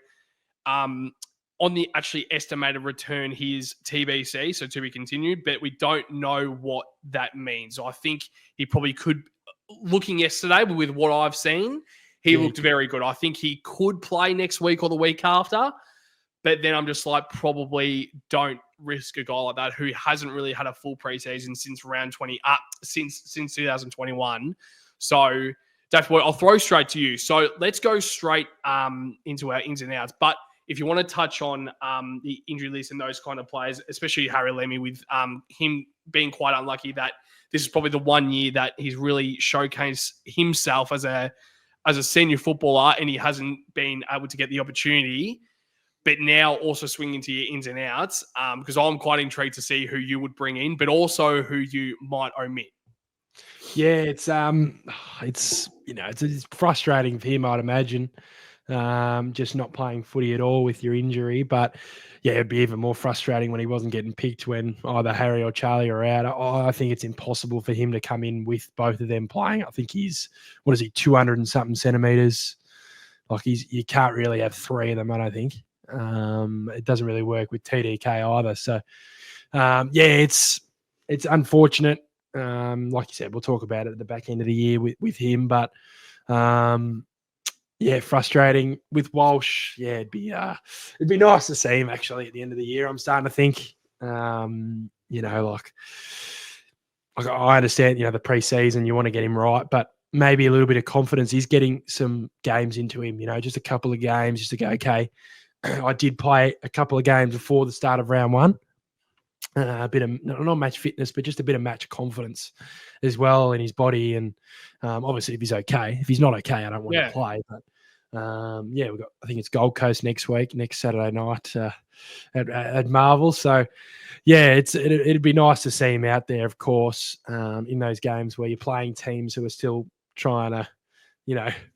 Speaker 1: on the actually estimated return, he's TBC, so to be continued, but we don't know what that means. So I think he probably could, looking yesterday, but with what I've seen, he looked very good. I think he could play next week or the week after, but then I'm just like, probably don't risk a guy like that who hasn't really had a full preseason since round 20, since 2021. So, Dave, I'll throw straight to you. So let's go straight into our ins and outs. But if you want to touch on the injury list and those kind of players, especially Harry Lemmy, with him being quite unlucky that this is probably the 1 year that he's really showcased himself as a senior footballer, and he hasn't been able to get the opportunity. But now also swing into your ins and outs, because I'm quite intrigued to see who you would bring in, but also who you might omit.
Speaker 2: Yeah, it's frustrating for him, I'd imagine. just not playing footy at all with your injury. But yeah, it'd be even more frustrating when he wasn't getting picked when either Harry or Charlie are out. I think it's impossible for him to come in with both of them playing. I think he's, 200 and something centimeters. Like you can't really have three of them, I don't think. It doesn't really work with TDK either. So it's unfortunate. Like you said, we'll talk about it at the back end of the year with him, but frustrating with Walsh. Yeah, it'd be nice to see him actually at the end of the year. I'm starting to think, I understand, the preseason, you want to get him right, but maybe a little bit of confidence. He's getting some games into him, just a couple of games just to go, okay, I did play a couple of games before the start of round one. A bit of, not match fitness, but just a bit of match confidence as well in his body. And obviously, if he's okay, if he's not okay, I don't want to play. But we've got, I think it's Gold Coast next Saturday night at Marvel. So yeah, it'd be nice to see him out there, of course, in those games where you're playing teams who are still trying to,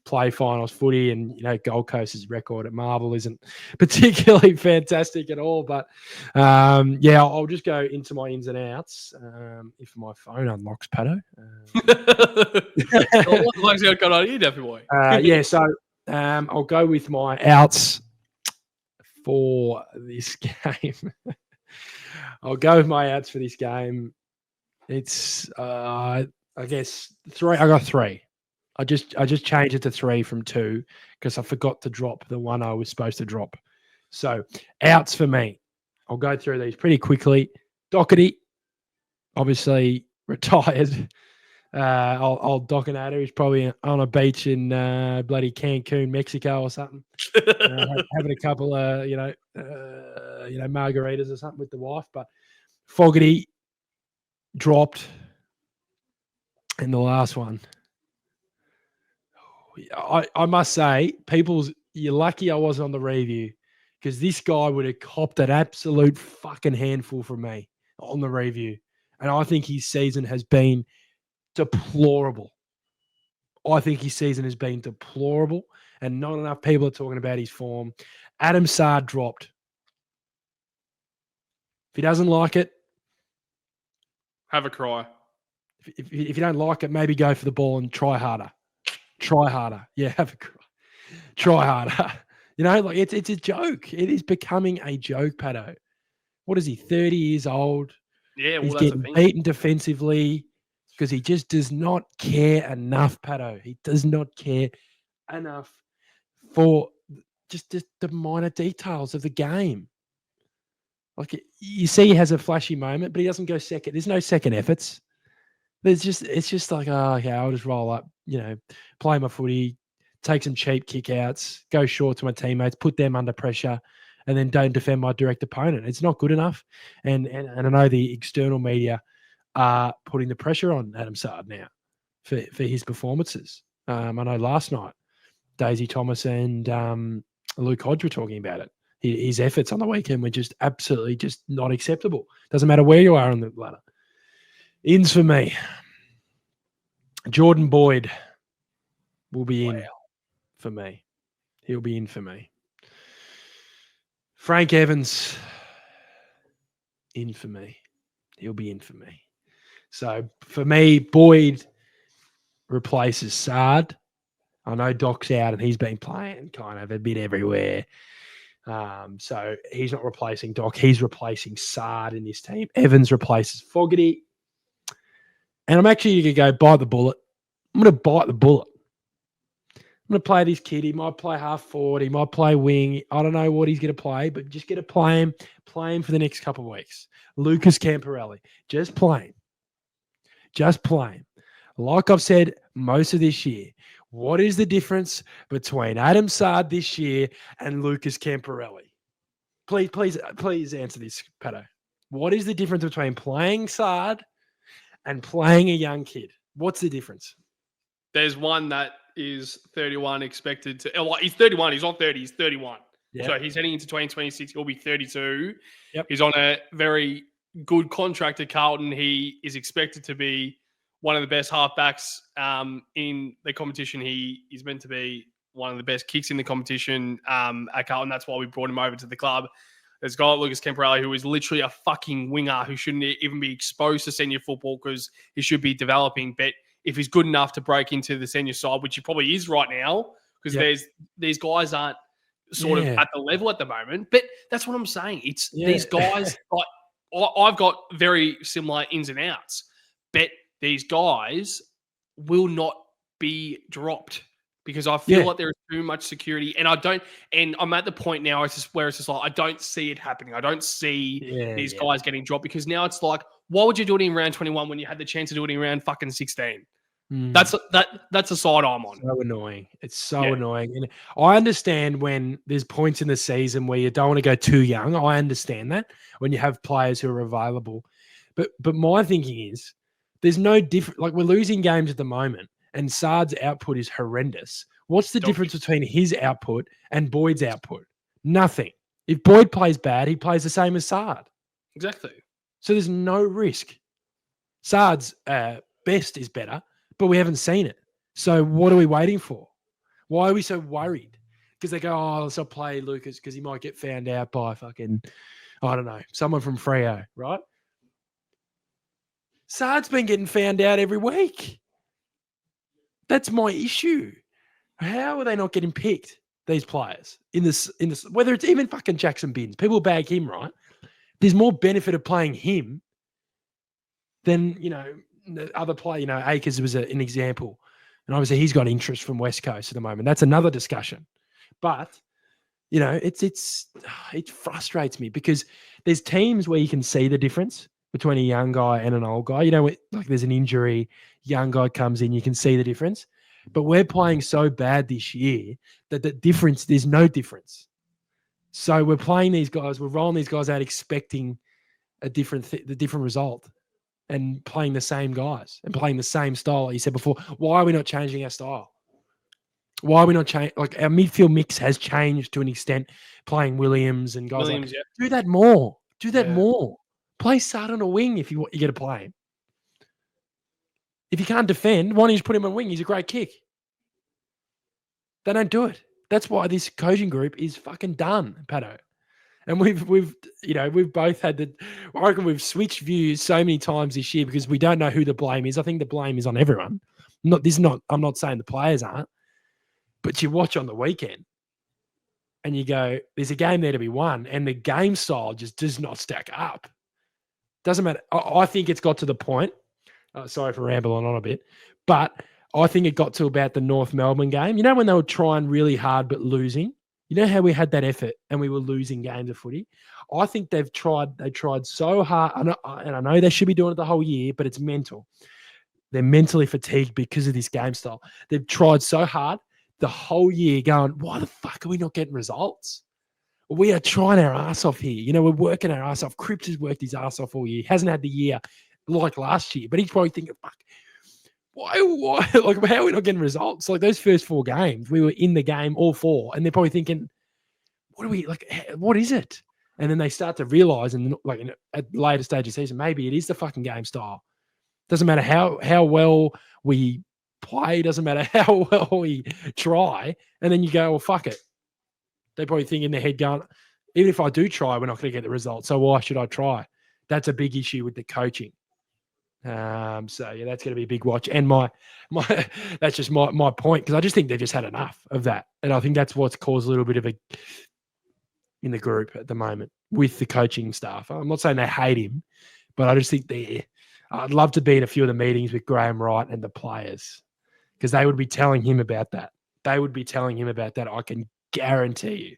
Speaker 2: play finals footy, and Gold Coast's record at Marvel isn't particularly fantastic at all. But I'll just go into my ins and outs if my phone unlocks, Patto.
Speaker 1: What looks got on you, Daffy boy?
Speaker 2: So I'll go with my outs for this game. I'll go with my outs for this game. It's I guess three. I got three. I just changed it to 3 from 2 because I forgot to drop the one I was supposed to drop. So outs for me. I'll go through these pretty quickly. Doherty, obviously retired. Old Dockinator. He's probably on a beach in bloody Cancun, Mexico, or something, having a couple of margaritas or something with the wife. But Fogarty dropped, and the last one. I must say, you're lucky I wasn't on the review, because this guy would have copped an absolute fucking handful from me on the review. And I think his season has been deplorable. And not enough people are talking about his form. Adam Sard dropped. If he doesn't like it,
Speaker 1: have a cry.
Speaker 2: If you don't like it, maybe go for the ball and try harder. Yeah, have a cry. Try harder. It's a joke. It is becoming a joke, Patto. What is he, 30 years old?
Speaker 1: Yeah, well,
Speaker 2: he's
Speaker 1: that's
Speaker 2: getting beaten defensively because he just does not care enough, Patto. He does not care enough for just the minor details of the game. Like, you see he has a flashy moment, but he doesn't go second. There's no second efforts. It's just like, okay, I'll just roll up, play my footy, take some cheap kickouts, go short to my teammates, put them under pressure, and then don't defend my direct opponent. It's not good enough. And I know the external media are putting the pressure on Adam Sard now for his performances. I know last night, Daisy Thomas and Luke Hodge were talking about it. His efforts on the weekend were just absolutely just not acceptable. Doesn't matter where you are on the ladder. Ins for me. Jordan Boyd will be in for me. He'll be in for me. Frank Evans, in for me. He'll be in for me. So for me, Boyd replaces Sard. I know Doc's out and he's been playing kind of a bit everywhere. So he's not replacing Doc. He's replacing Sard in this team. Evans replaces Fogarty. And I'm actually going to go bite the bullet. I'm going to bite the bullet. I'm going to play this kid. He might play half forward. He might play wing. I don't know what he's going to play, but just get to play him. Play him for the next couple of weeks. Lucas Camporelli. Just play him. Just play him. Like I've said most of this year, what is the difference between Adam Sard this year and Lucas Camporelli? Please answer this, Patto. What is the difference between playing Sard and playing a young kid? What's the difference?
Speaker 1: There's one that is 31 expected to... Well, he's 31. He's not 30. He's 31. Yep. So he's heading into 2026. He'll be 32.
Speaker 2: Yep.
Speaker 1: He's on a very good contract at Carlton. He is expected to be one of the best halfbacks in the competition he is meant to be one of the best kicks in the competition at Carlton. That's why we brought him over to the club. There's a guy like Lucas Camporelli who is literally a fucking winger who shouldn't even be exposed to senior football because he should be developing. But if he's good enough to break into the senior side, which he probably is right now, because these guys aren't sort of at the level at the moment. But that's what I'm saying. It's these guys, like I've got very similar ins and outs, but these guys will not be dropped. Because I feel like there is too much security, and I'm at the point now where it's just like I don't see it happening. I don't see these guys getting dropped because now it's like, why would you do it in round 21 when you had the chance to do it in round fucking 16? That's a side I'm on.
Speaker 2: So annoying. It's so annoying, and I understand when there's points in the season where you don't want to go too young. I understand that when you have players who are available, but my thinking is there's no different. Like we're losing games at the moment. And Saad's output is horrendous. What's the difference between his output and Boyd's output? Nothing. If Boyd plays bad, he plays the same as Saad.
Speaker 1: Exactly.
Speaker 2: So there's no risk. Saad's best is better, but we haven't seen it. So what are we waiting for? Why are we so worried? Because they go, oh, let's not play Lucas because he might get found out by fucking, I don't know, someone from Freo, right? Saad's been getting found out every week. That's my issue. How are they not getting picked, these players, in this, whether it's even fucking Jackson Binns? People bag him, right? There's more benefit of playing him than, the other player. Akers was an example. And obviously he's got interest from West Coast at the moment. That's another discussion. But, it frustrates me because there's teams where you can see the difference between a young guy and an old guy. Like there's an injury, young guy comes in, you can see the difference. But we're playing so bad this year that there's no difference. So we're playing these guys, we're rolling these guys out expecting the different result and playing the same guys and playing the same style like you said before. Why are we not changing our style? Why are we not changing? Like our midfield mix has changed to an extent, playing Williams and guys do that more. Do that more. Play Saad on a wing if you get to play him. If you can't defend, why don't you just put him on wing? He's a great kick. They don't do it. That's why this coaching group is fucking done, Patto. And we've both had I reckon we've switched views so many times this year because we don't know who the blame is. I think the blame is on everyone. I'm not saying the players aren't, but you watch on the weekend and you go, there's a game there to be won, and the game style just does not stack up. Doesn't matter. I think it's got to the point. Sorry for rambling on a bit, but I think it got to about the North Melbourne game. When they were trying really hard but losing. How we had that effort and we were losing games of footy. I think they tried so hard, and I know they should be doing it the whole year, but it's mental. They're mentally fatigued because of this game style. They've tried so hard the whole year, going, why the fuck are we not getting results? We are trying our ass off here. We're working our ass off. Cripps has worked his ass off all year. He hasn't had the year like last year, but he's probably thinking, fuck, why? Like, how are we not getting results? Like those first 4 games, we were in the game all 4, and they're probably thinking, what is it? And then they start to realize, at later stage of season, maybe it is the fucking game style. Doesn't matter how well we play, doesn't matter how well we try, and then you go, well, fuck it. They probably think in their head going, even if I do try, we're not going to get the result. So why should I try? That's a big issue with the coaching. That's going to be a big watch. And my that's just my point, because I just think they've just had enough of that. And I think that's what's caused a little bit of in the group at the moment with the coaching staff. I'm not saying they hate him, but I just think I'd love to be in a few of the meetings with Graham Wright and the players, because they would be telling him about that. I can guarantee you.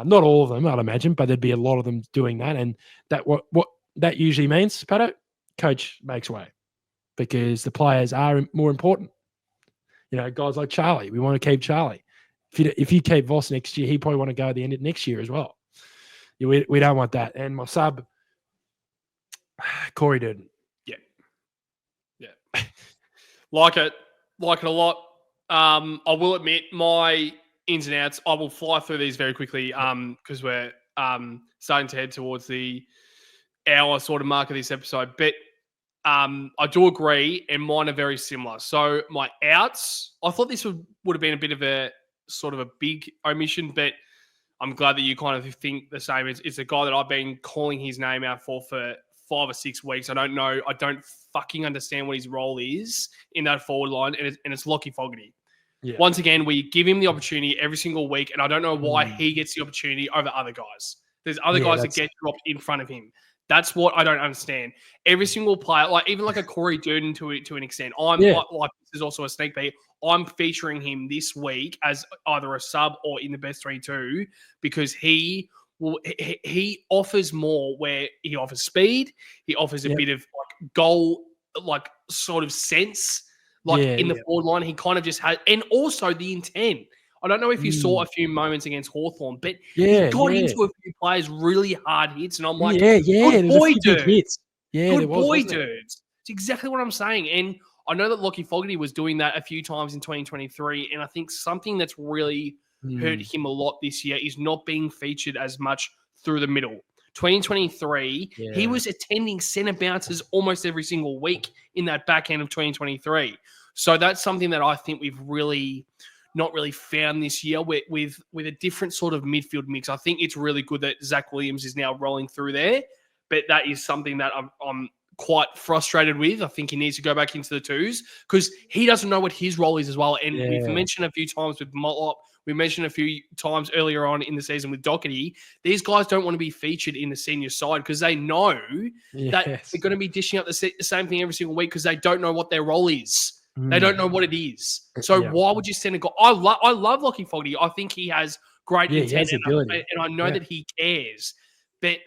Speaker 2: Not all of them, I'd imagine, but there'd be a lot of them doing that. And that what that usually means, Patto, coach makes way, because the players are more important. Guys like Charlie, we want to keep Charlie. If you keep Voss next year, he probably want to go at the end of next year as well. We don't want that. And my sub, Corey Durden.
Speaker 1: Yeah. Like it a lot. I will admit my ins and outs. I will fly through these very quickly because we're starting to head towards the hour sort of mark of this episode. But I do agree, and mine are very similar. So my outs, I thought this would have been a bit of a sort of a big omission, but I'm glad that you kind of think the same. It's a guy that I've been calling his name out for 5 or 6 weeks. I don't know. I don't fucking understand what his role is in that forward line, and it's Lockie Fogarty.
Speaker 2: Yeah.
Speaker 1: Once again, we give him the opportunity every single week, and I don't know why he gets the opportunity over other guys. There's other guys that get dropped in front of him. That's what I don't understand. Every single player, like even like a Corey Durden to an extent, like this is also a sneak peek. I'm featuring him this week as either a sub or in the best 3-2 because he offers more where he offers speed, he offers a bit of like goal, like sort of sense, like in the forward line. He kind of just has, and also the intent. I don't know if you saw a few moments against Hawthorn, but he got into a few players really hard hits, and I'm like, good boy, dude. Good boy, dude. It's exactly what I'm saying. And I know that Lockie Fogarty was doing that a few times in 2023, and I think something that's really hurt him a lot this year is not being featured as much through the middle. 2023, he was attending centre bounces almost every single week in that back end of 2023. So that's something that I think we've really not really found this year with a different sort of midfield mix. I think it's really good that Zach Williams is now rolling through there, but that is something that I'm quite frustrated with. I think he needs to go back into the twos because he doesn't know what his role is as well. And we've mentioned a few times with Motlop, we mentioned a few times earlier on in the season with Doherty, these guys don't want to be featured in the senior side because they know that they're going to be dishing up the same thing every single week because they don't know what their role is. They don't know what it is. So why would you send a guy? I love Lockie Fogarty. I think he has great intent and I know that he cares. But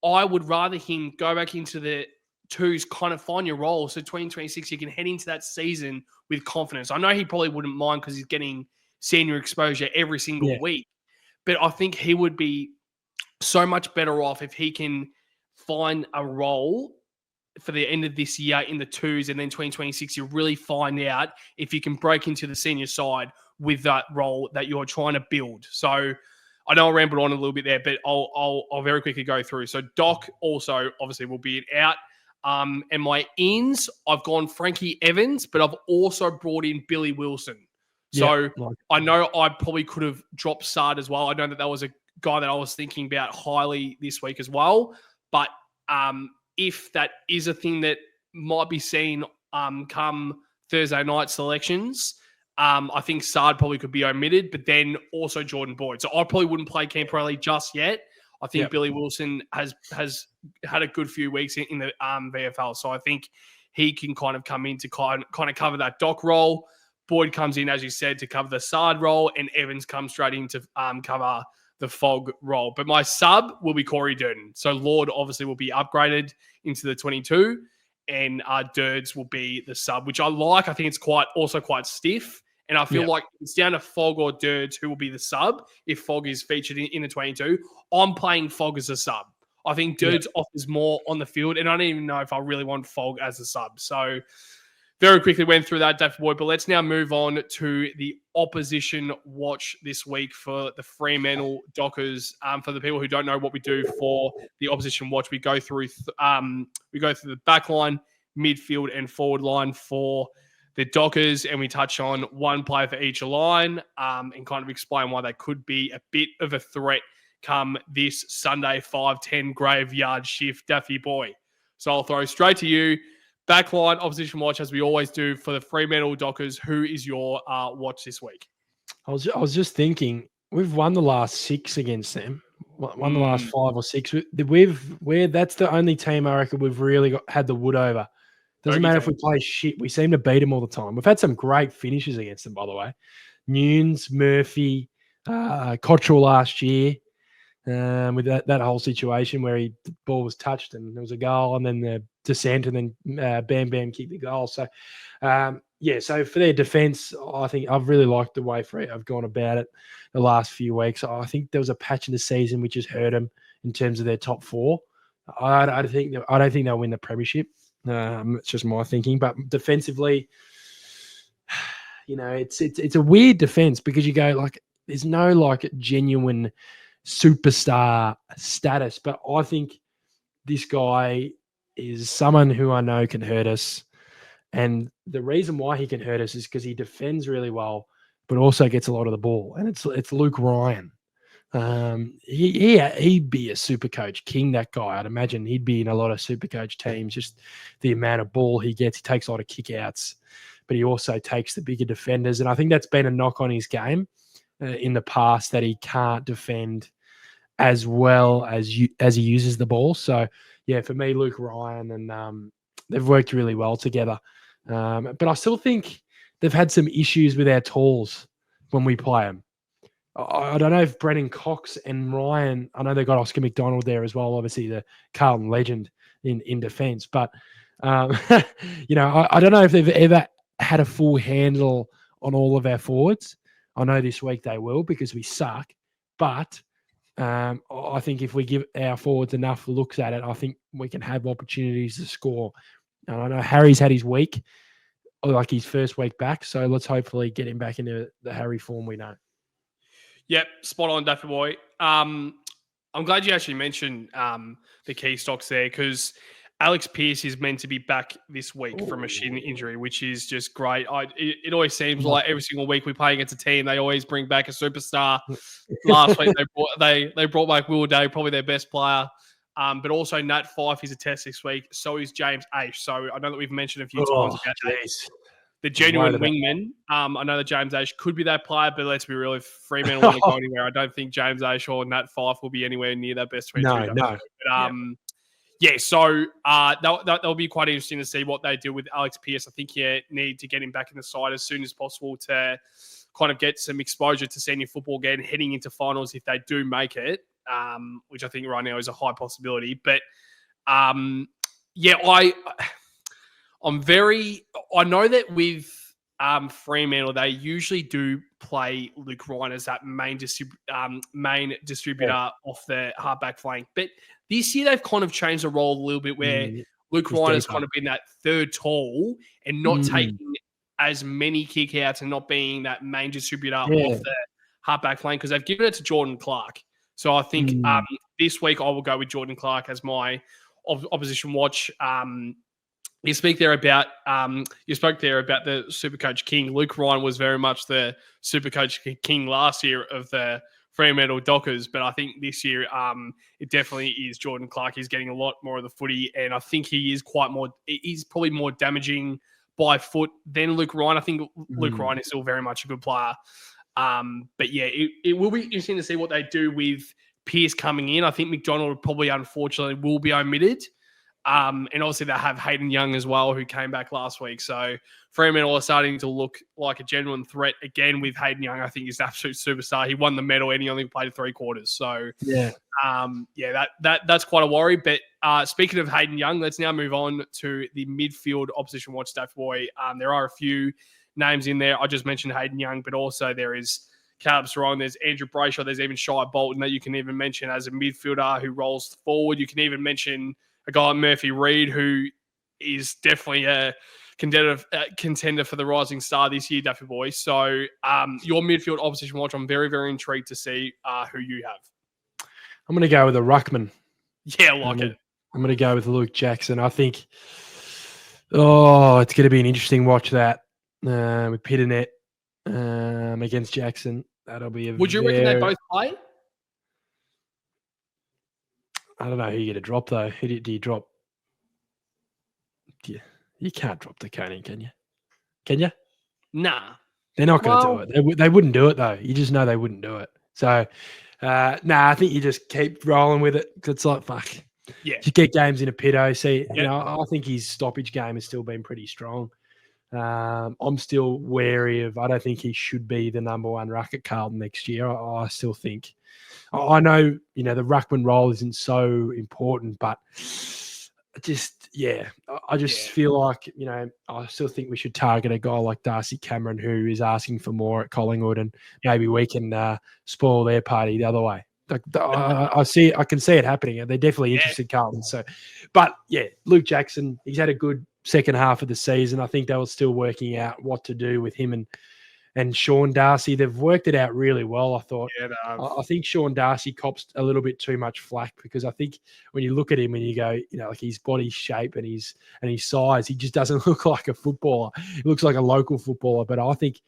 Speaker 1: I would rather him go back into the twos, kind of find your role. So 2026, you can head into that season with confidence. I know he probably wouldn't mind because he's getting senior exposure every single week. But I think he would be so much better off if he can find a role for the end of this year in the twos, and then 2026, you really find out if you can break into the senior side with that role that you're trying to build. So I know I rambled on a little bit there, but I'll very quickly go through. So Doc also obviously will be out. And my ins, I've gone Frankie Evans, but I've also brought in Billy Wilson. So I know I probably could have dropped Sard as well. I know that was a guy that I was thinking about highly this week as well. But if that is a thing that might be seen come Thursday night selections, I think Sard probably could be omitted, but then also Jordan Boyd. So I probably wouldn't play Camporelli just yet. I think Billy Wilson has had a good few weeks in the VFL. So I think he can kind of come in to kind of cover that Doc role. Boyd comes in, as you said, to cover the Sard role, and Evans comes straight in to cover the Fog role. But my sub will be Corey Durden. So Lord obviously will be upgraded into the 22, and Durds will be the sub, which I like. I think it's quite stiff. And I feel like it's down to Fog or Durds who will be the sub if Fog is featured in the 22. I'm playing Fog as a sub. I think Durds offers more on the field, and I don't even know if I really want Fog as a sub. So very quickly went through that, Dave Boyd, but let's now move on to the opposition watch this week for the Fremantle Dockers. For the people who don't know what we do for the opposition watch, we go through the back line, midfield, and forward line for the Dockers, and we touch on one player for each line and kind of explain why they could be a bit of a threat come this Sunday 5:10 graveyard shift, Daffy boy. So I'll throw straight to you. Backline opposition watch, as we always do for the Fremantle Dockers. Who is your watch this week?
Speaker 2: I was just thinking, we've won the last 6 against them. Won the last 5 or 6. That's the only team I reckon we've really had the wood over. Doesn't matter if we play shit. We seem to beat them all the time. We've had some great finishes against them, by the way. Nunes, Murphy, Cottrell last year. With that whole situation where the ball was touched and there was a goal, and then the descent, and then Bam Bam kicked the goal. So, so for their defence, I think I've really liked the way I've gone about it the last few weeks. I think there was a patch in the season which has hurt them in terms of their top 4. I don't think they'll win the premiership. It's just my thinking, but defensively, it's a weird defence because you go like there's no like genuine superstar status, but I think this guy is someone who I know can hurt us, and the reason why he can hurt us is because he defends really well, but also gets a lot of the ball, and it's Luke Ryan. He'd be a super coach king, that guy. I'd imagine he'd be in a lot of super coach teams. Just the amount of ball he gets, he takes a lot of kickouts, but he also takes the bigger defenders. And I think that's been a knock on his game in the past, that he can't defend as well as he uses the ball. So yeah, for me, Luke Ryan, and they've worked really well together. But I still think they've had some issues with our talls when we play them. I don't know if Brennan Cox and Ryan, I know they've got Oscar McDonald there as well, obviously the Carlton legend in defence. But, I don't know if they've ever had a full handle on all of our forwards. I know this week they will, because we suck. But I think if we give our forwards enough looks at it, I think we can have opportunities to score. And I know Harry's had his week, like his first week back. So let's hopefully get him back into the Harry form we know.
Speaker 1: Yep, spot on, Daffy boy. I'm glad you actually mentioned the key stocks there, because Alex Pearce is meant to be back this week from a shin injury, which is just great. It always seems like every single week we play against a team, they always bring back a superstar. Last week they brought back Will Day, probably their best player. But also Nat Fyfe is a test this week. So is James Aish. So I know that we've mentioned a few times about Aish. The genuine wingman. I know that James Aish could be that player, but let's be real. If Fremantle want to go anywhere, I don't think James Aish or Nat Fyfe will be anywhere near that best 22.
Speaker 2: No.
Speaker 1: But, so that'll be quite interesting to see what they do with Alex Pearce. I think you need to get him back in the side as soon as possible to kind of get some exposure to senior football again, heading into finals if they do make it, which I think right now is a high possibility. But, I know that with Fremantle, they usually do play Luke Ryan as that main distributor off the halfback flank. But this year, they've kind of changed the role a little bit, where Luke Ryan has kind of been that third tall and not taking as many kickouts and not being that main distributor off the halfback flank, because they've given it to Jordan Clark. So I think this week I will go with Jordan Clark as my opposition watch. You spoke there about the Supercoach King. Luke Ryan was very much the Supercoach King last year of the Fremantle Dockers, but I think this year it definitely is Jordan Clark. He's getting a lot more of the footy, and I think he's probably more damaging by foot than Luke Ryan. I think Luke Ryan is still very much a good player. But yeah, it will be interesting to see what they do with Pearce coming in. I think McDonald probably, unfortunately, will be omitted. And obviously they have Hayden Young as well, who came back last week. So Fremantle are starting to look like a genuine threat again with Hayden Young. I think he's an absolute superstar. He won the medal and he only played 3 quarters. So that's quite a worry. But speaking of Hayden Young, let's now move on to the midfield opposition watch, Daff Boy. There are a few names in there. I just mentioned Hayden Young, but also there is Caleb Sarong, there's Andrew Brayshaw, there's even Shai Bolton that you can even mention as a midfielder who rolls forward. You can even mention a guy like Murphy Reid, who is definitely a contender for the rising star this year, Daffy Boy. So your midfield opposition watch, I'm very, very intrigued to see who you have.
Speaker 2: I'm going to go with a ruckman.
Speaker 1: Yeah, I'm
Speaker 2: going to go with Luke Jackson. I think, it's going to be an interesting watch that with Pitternet against Jackson. That'll be
Speaker 1: Would you reckon they both play?
Speaker 2: I don't know who you're going to drop, though. Who do you drop? You can't drop the Coney, can you? Can you?
Speaker 1: Nah.
Speaker 2: They're not going to do it. They wouldn't do it, though. You just know they wouldn't do it. So, I think you just keep rolling with it, because it's like, fuck.
Speaker 1: Yeah.
Speaker 2: Just get games in a pitto. See, I think his stoppage game has still been pretty strong. I'm still wary of, I don't think he should be the number one ruck at Carlton next year. I still think, I know, the ruckman role isn't so important, but I just feel like, I still think we should target a guy like Darcy Cameron, who is asking for more at Collingwood, and maybe we can spoil their party the other way. I can see it happening, and they're definitely interested, Carlton. So, but yeah, Luke Jackson, he's had a good second half of the season. I think they were still working out what to do with him and Sean Darcy. They've worked it out really well, I thought. Yeah, I think Sean Darcy cops a little bit too much flack, because I think when you look at him and you go, like his body shape and his size, he just doesn't look like a footballer. He looks like a local footballer. But I think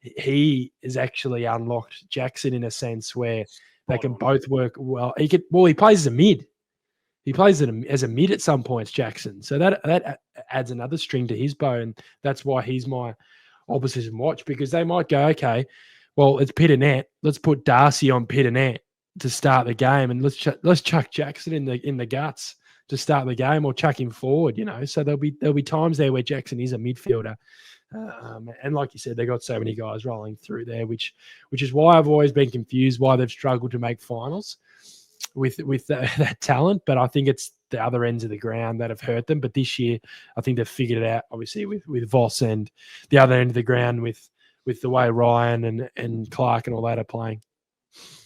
Speaker 2: he is actually unlocked Jackson in a sense where they can both work well. He plays as a mid. He plays as a mid at some points, Jackson. So that adds another string to his bow, and that's why he's my opposition watch, because they might go, okay, well, it's Pitt and Net. Let's put Darcy on Pitt and Net to start the game, and let's chuck Jackson in the guts to start the game, or chuck him forward. So there'll be times there where Jackson is a midfielder. And like you said, they got so many guys rolling through there, which is why I've always been confused why they've struggled to make finals with that talent. But I think it's the other ends of the ground that have hurt them. But this year, I think they've figured it out, obviously, with Voss, and the other end of the ground with the way Ryan and Clark and all that are playing.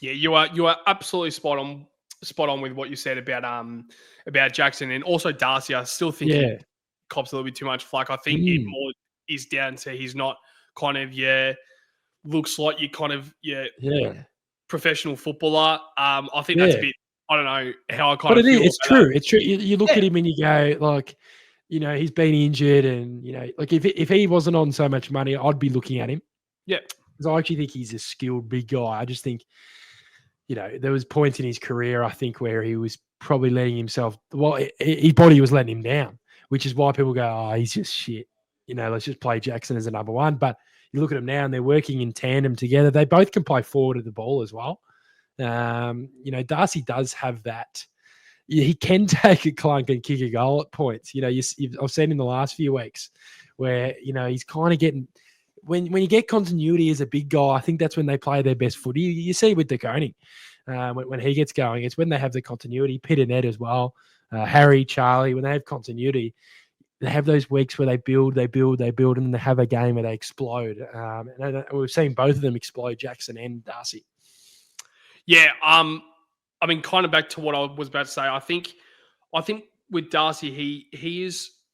Speaker 1: Yeah, you are absolutely spot on with what you said about Jackson, and also Darcy. I still think he cops a little bit too much flack. I think it more is down to he's not kind of looks like you kind of professional footballer. I think that's a bit, I don't know how I kind of feel.
Speaker 2: It's true. It's true. You look at him and you go, like, he's been injured, and like if he wasn't on so much money, I'd be looking at him.
Speaker 1: Yeah,
Speaker 2: because I actually think he's a skilled big guy. I just think there was points in his career, I think, where he was probably letting himself. Well, his body was letting him down, which is why people go, "Oh, he's just shit." Let's just play Jackson as a number one. But you look at them now, and they're working in tandem together. They both can play forward of the ball as well. Darcy does have that. He can take a clunk and kick a goal at points. I've seen in the last few weeks where he's kind of getting. When you get continuity as a big guy, I think that's when they play their best footy. You see with De Koning, when he gets going, it's when they have the continuity. Pitt and Ed as well, Harry, Charlie, when they have continuity, they have those weeks where they build, and then they have a game where they explode. And we've seen both of them explode, Jackson and Darcy.
Speaker 1: Yeah, I mean, kind of back to what I was about to say. I think with Darcy, he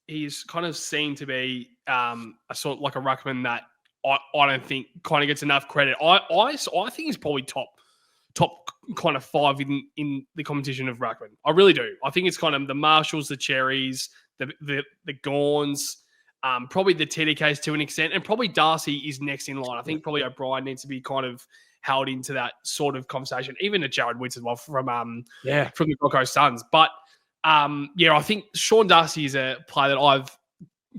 Speaker 1: is kind of seen to be a sort of like a ruckman that I don't think kind of gets enough credit. I think he's probably top kind of 5 in the competition of ruckman. I really do. I think it's kind of the Marshalls, the Cherries, the Gawns, probably the TDKs to an extent, and probably Darcy is next in line. I think probably O'Brien needs to be kind of held into that sort of conversation, even a Jared Witts as well from the Gold Coast Suns. But I think Sean Darcy is a player that I've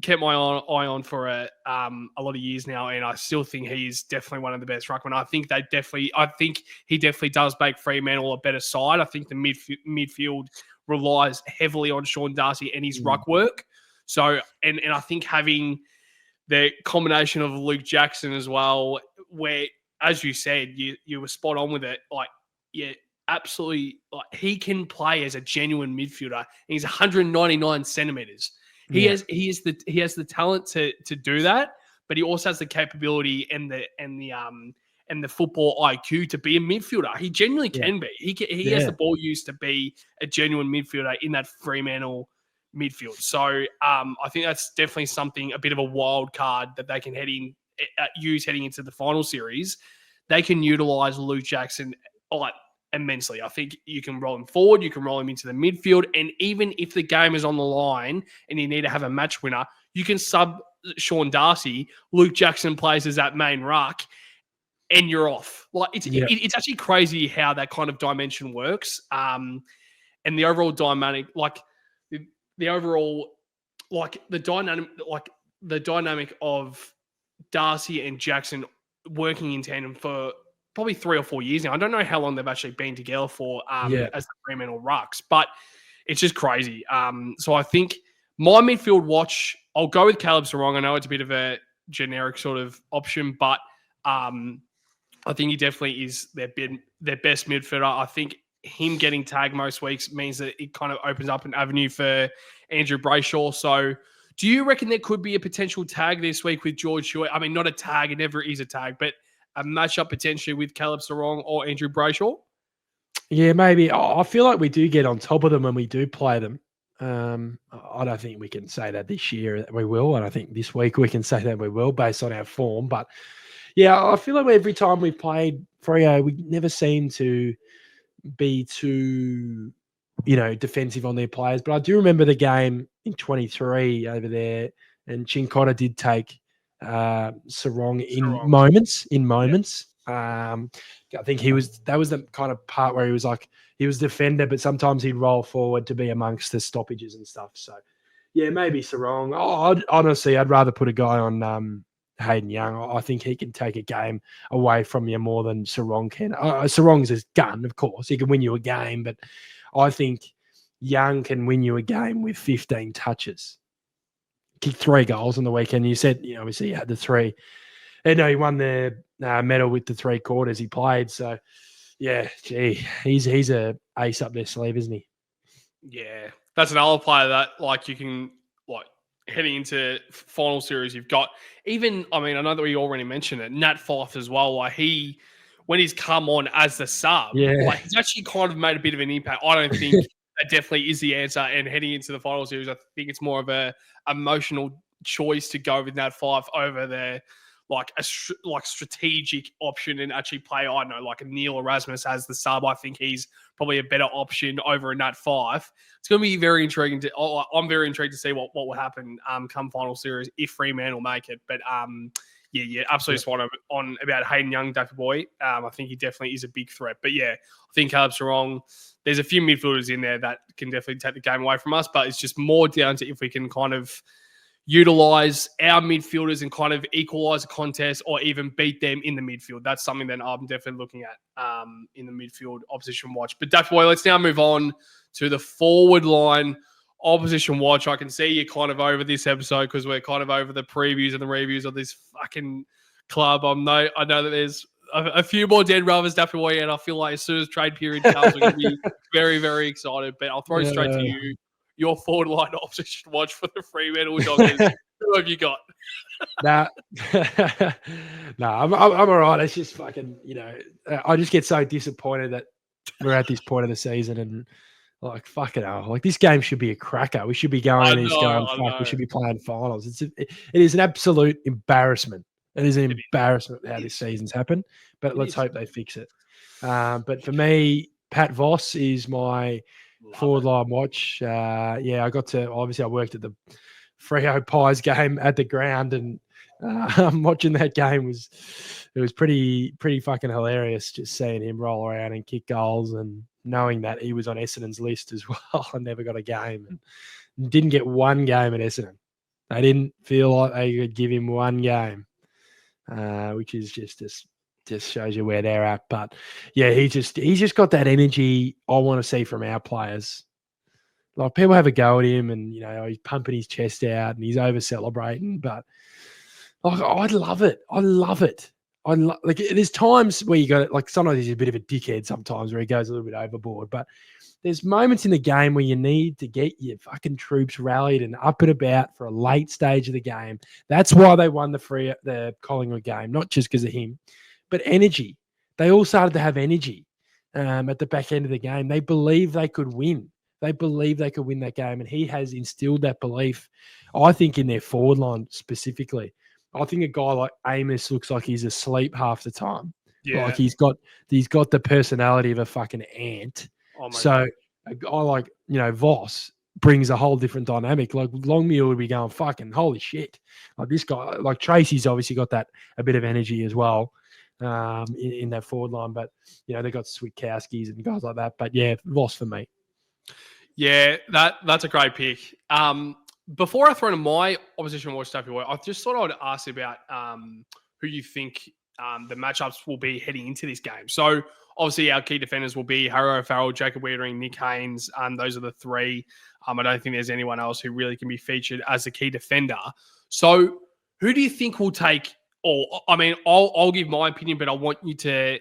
Speaker 1: kept my eye on for a lot of years now, and I still think he's definitely one of the best ruckmen. I think he definitely does make Fremantle a better side. I think the midfield relies heavily on Sean Darcy and his ruck work. So, and I think having the combination of Luke Jackson as well, where, as you said, you were spot on with it. Like, yeah, absolutely. Like, he can play as a genuine midfielder. He's 199 centimeters. He has the talent to do that, but he also has the capability and the football IQ to be a midfielder. He genuinely can be. He has the ball used to be a genuine midfielder in that Fremantle midfield. So I think that's definitely a bit of a wild card that they can use heading into the final series. They can utilize Luke Jackson immensely. I think you can roll him forward, you can roll him into the midfield, and even if the game is on the line and you need to have a match winner, you can sub Sean Darcy. Luke Jackson plays as that main ruck, and you're off. Like, it's actually crazy how that kind of dimension works. And the overall dynamic, the dynamic of Darcy and Jackson working in tandem for probably 3 or 4 years now. I don't know how long they've actually been together for as the Fremantle Rucks, but it's just crazy. So I think my midfield watch, I'll go with Caleb Sarong. I know it's a bit of a generic sort of option, but I think he definitely is their best midfielder. I think him getting tagged most weeks means that it kind of opens up an avenue for Andrew Brayshaw. So do you reckon there could be a potential tag this week with George Hewitt? I mean, not a tag, it never is a tag, but a matchup potentially with Caleb Sarong or Andrew Brayshaw?
Speaker 2: Yeah, maybe. I feel like we do get on top of them when we do play them. I don't think we can say that this year that we will, and I think this week we can say that we will based on our form. But yeah, I feel like every time we've played Freo, we never seem to be too, defensive on their players. But I do remember the game in 23 over there, and Chincotta did take Sarong in
Speaker 1: Sarong.
Speaker 2: moments. I think that was the kind of part where he was defender, but sometimes he'd roll forward to be amongst the stoppages and stuff. So yeah, maybe Sarong. I'd rather put a guy on Hayden Young. I think he can take a game away from you more than Sarong can. Sarong's his gun, of course. He can win you a game, but I think Young can win you a game with 15 touches. Kicked 3 goals on the weekend. You said, obviously he had the 3. And he won the medal with the 3 quarters he played. So, yeah, gee, he's a ace up their sleeve, isn't he?
Speaker 1: Yeah, that's another player that you can heading into final series. You've got I know that we already mentioned it, Nat Fyfe as well. When he's come on as the sub, he's actually kind of made a bit of an impact. I don't think that definitely is the answer. And heading into the final series, I think it's more of a emotional choice to go with Nat Fyfe over the strategic option and actually play, I don't know, like a Neil Erasmus as the sub. I think he's probably a better option over a Nat Fyfe. It's going to be very intriguing. I'm very intrigued to see what will happen come final series if Fremantle make it. But absolutely spot on about Hayden Young, Daffy Boy. I think he definitely is a big threat. But yeah, I think Caleb's wrong. There's a few midfielders in there that can definitely take the game away from us, but it's just more down to if we can kind of utilize our midfielders and kind of equalize a contest or even beat them in the midfield. That's something that I'm definitely looking at in the midfield opposition watch. But Daffy Boy, let's now move on to the forward line opposition watch. I can see you're kind of over this episode because we're kind of over the previews and the reviews of this fucking club. I know that there's a few more dead rubbers, Daffy Boy, and I feel like as soon as trade period comes, we're going to be very, very excited. But I'll throw straight to you. Your forward line opposition watch for the Fremantle Dockers. Who have you got?
Speaker 2: I'm all right. It's just fucking, I just get so disappointed that we're at this point of the season and fucking hell. This game should be a cracker. We should be going we should be playing finals. It is an absolute embarrassment. It is an embarrassment how this season's happened, but let's hope they fix it. But for me, Pat Voss is my forward line watch. I got to, obviously I worked at the Freo Pies game at the ground, and watching that game was pretty fucking hilarious, just seeing him roll around and kick goals and knowing that he was on Essendon's list as well. I never got a game and didn't get one game at Essendon. They didn't feel like they could give him one game, which is just shows you where they're at. But yeah, he's just got that energy I want to see from our players. People have a go at him and, he's pumping his chest out and he's over celebrating, but I love it. I love it. There's times where you got it, sometimes he's a bit of a dickhead sometimes where he goes a little bit overboard, but there's moments in the game where you need to get your fucking troops rallied and up and about for a late stage of the game. That's why they won the Collingwood game, not just because of him, but energy. They all started to have energy at the back end of the game. They believed they could win. They believed they could win that game, and he has instilled that belief, I think, in their forward line specifically. I think a guy like Amos looks like he's asleep half the time. Yeah. He's got the personality of a fucking ant. Oh so a guy like, Voss brings a whole different dynamic. Longmuir would be going, fucking holy shit. This guy, Tracy's obviously got a bit of energy as well in that forward line. But, they got Switkowskis and guys like that. But yeah, Voss for me.
Speaker 1: Yeah, that's a great pick. Before I throw to my opposition watch, Daffy Boy, I just thought I would ask you about who you think the matchups will be heading into this game. So obviously our key defenders will be Harry O'Farrell, Jacob Wiedering, Nick Haynes. Those are the 3. I don't think there's anyone else who really can be featured as a key defender. So who do you think will take, I'll give my opinion, but I want you to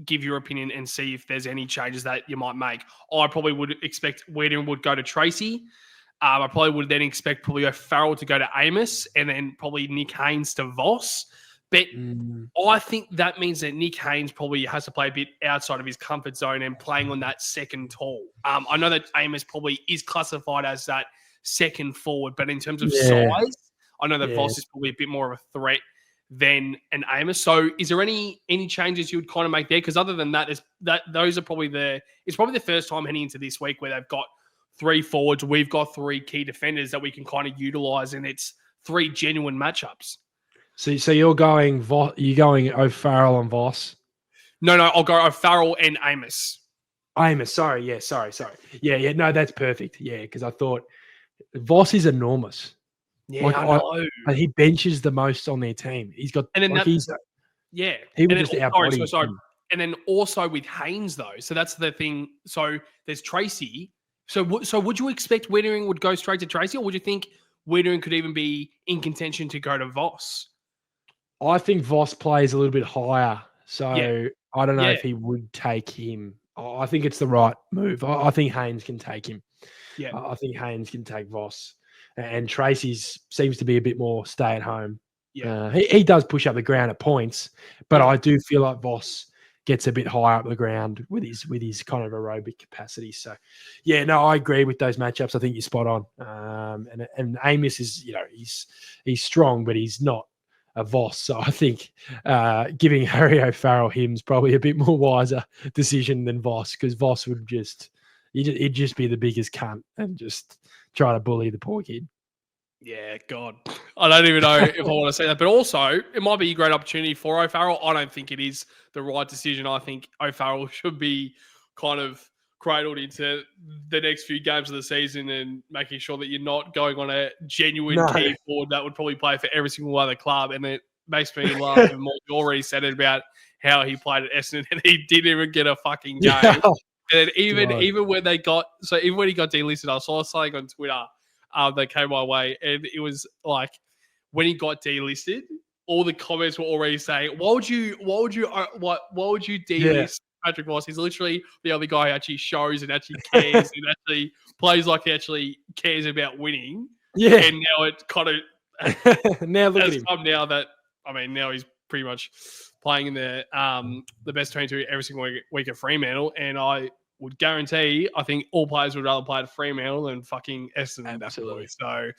Speaker 1: give your opinion and see if there's any changes that you might make. I probably would expect Wiedering would go to Tracy. I probably would then expect probably O'Farrell to go to Amos and then probably Nick Haynes to Voss. But I think that means that Nick Haynes probably has to play a bit outside of his comfort zone and playing on that second tall. I know that Amos probably is classified as that second forward, but in terms of size, I know that Voss is probably a bit more of a threat than an Amos. So is there any changes you would kind of make there? Because other than that, those are probably it's probably the first time heading into this week where they've got 3 forwards. We've got 3 key defenders that we can kind of utilize, and it's three genuine matchups.
Speaker 2: So you're going O'Farrell and Voss.
Speaker 1: No, I'll go O'Farrell and Amos.
Speaker 2: Amos, sorry. Yeah. No, that's perfect. Yeah, because I thought Voss is enormous.
Speaker 1: Yeah, I know.
Speaker 2: He benches the most on their team. He's got,
Speaker 1: and then
Speaker 2: like, he would just outbody.
Speaker 1: Sorry. And then also with Haynes, though. So that's the thing. So there's Tracy. So would you expect Wittering would go straight to Tracy, or would you think Wittering could even be in contention to go to Voss?
Speaker 2: I think Voss plays a little bit higher. So I don't know if he would take him. I think it's the right move. I think Haynes can take him.
Speaker 1: Yeah.
Speaker 2: I think Haynes can take Voss. And Tracy's seems to be a bit more stay at home.
Speaker 1: Yeah.
Speaker 2: He does push up the ground at points, but I do feel like Voss gets a bit higher up the ground with his kind of aerobic capacity. So, yeah, no, I agree with those matchups. I think you're spot on. And Amos is, he's strong, but he's not a Voss. So I think giving Harry O'Farrell him's probably a bit more wiser decision than Voss, because Voss would he'd just be the biggest cunt and just try to bully the poor kid.
Speaker 1: Yeah, God. I don't even know if I want to say that. But also, it might be a great opportunity for O'Farrell. I don't think it is the right decision. I think O'Farrell should be kind of cradled into the next few games of the season and making sure that you're not going on a genuine key forward that would probably play for every single other club. And it makes me laugh even more. You already said it about how he played at Essendon and he didn't even get a fucking game. Yeah. And even when he got delisted, I saw something on Twitter that came my way, and it was like when he got delisted, all the comments were already saying, "Why would you delist Patrick Voss? He's literally the only guy who actually shows and actually cares and actually plays like he actually cares about winning."
Speaker 2: Yeah,
Speaker 1: and now it kind of
Speaker 2: now look at him.
Speaker 1: Now he's pretty much playing in the best 22 every single week at Fremantle, and I would guarantee, I think all players would rather play at Fremantle than fucking Essendon.
Speaker 2: Absolutely.
Speaker 1: So,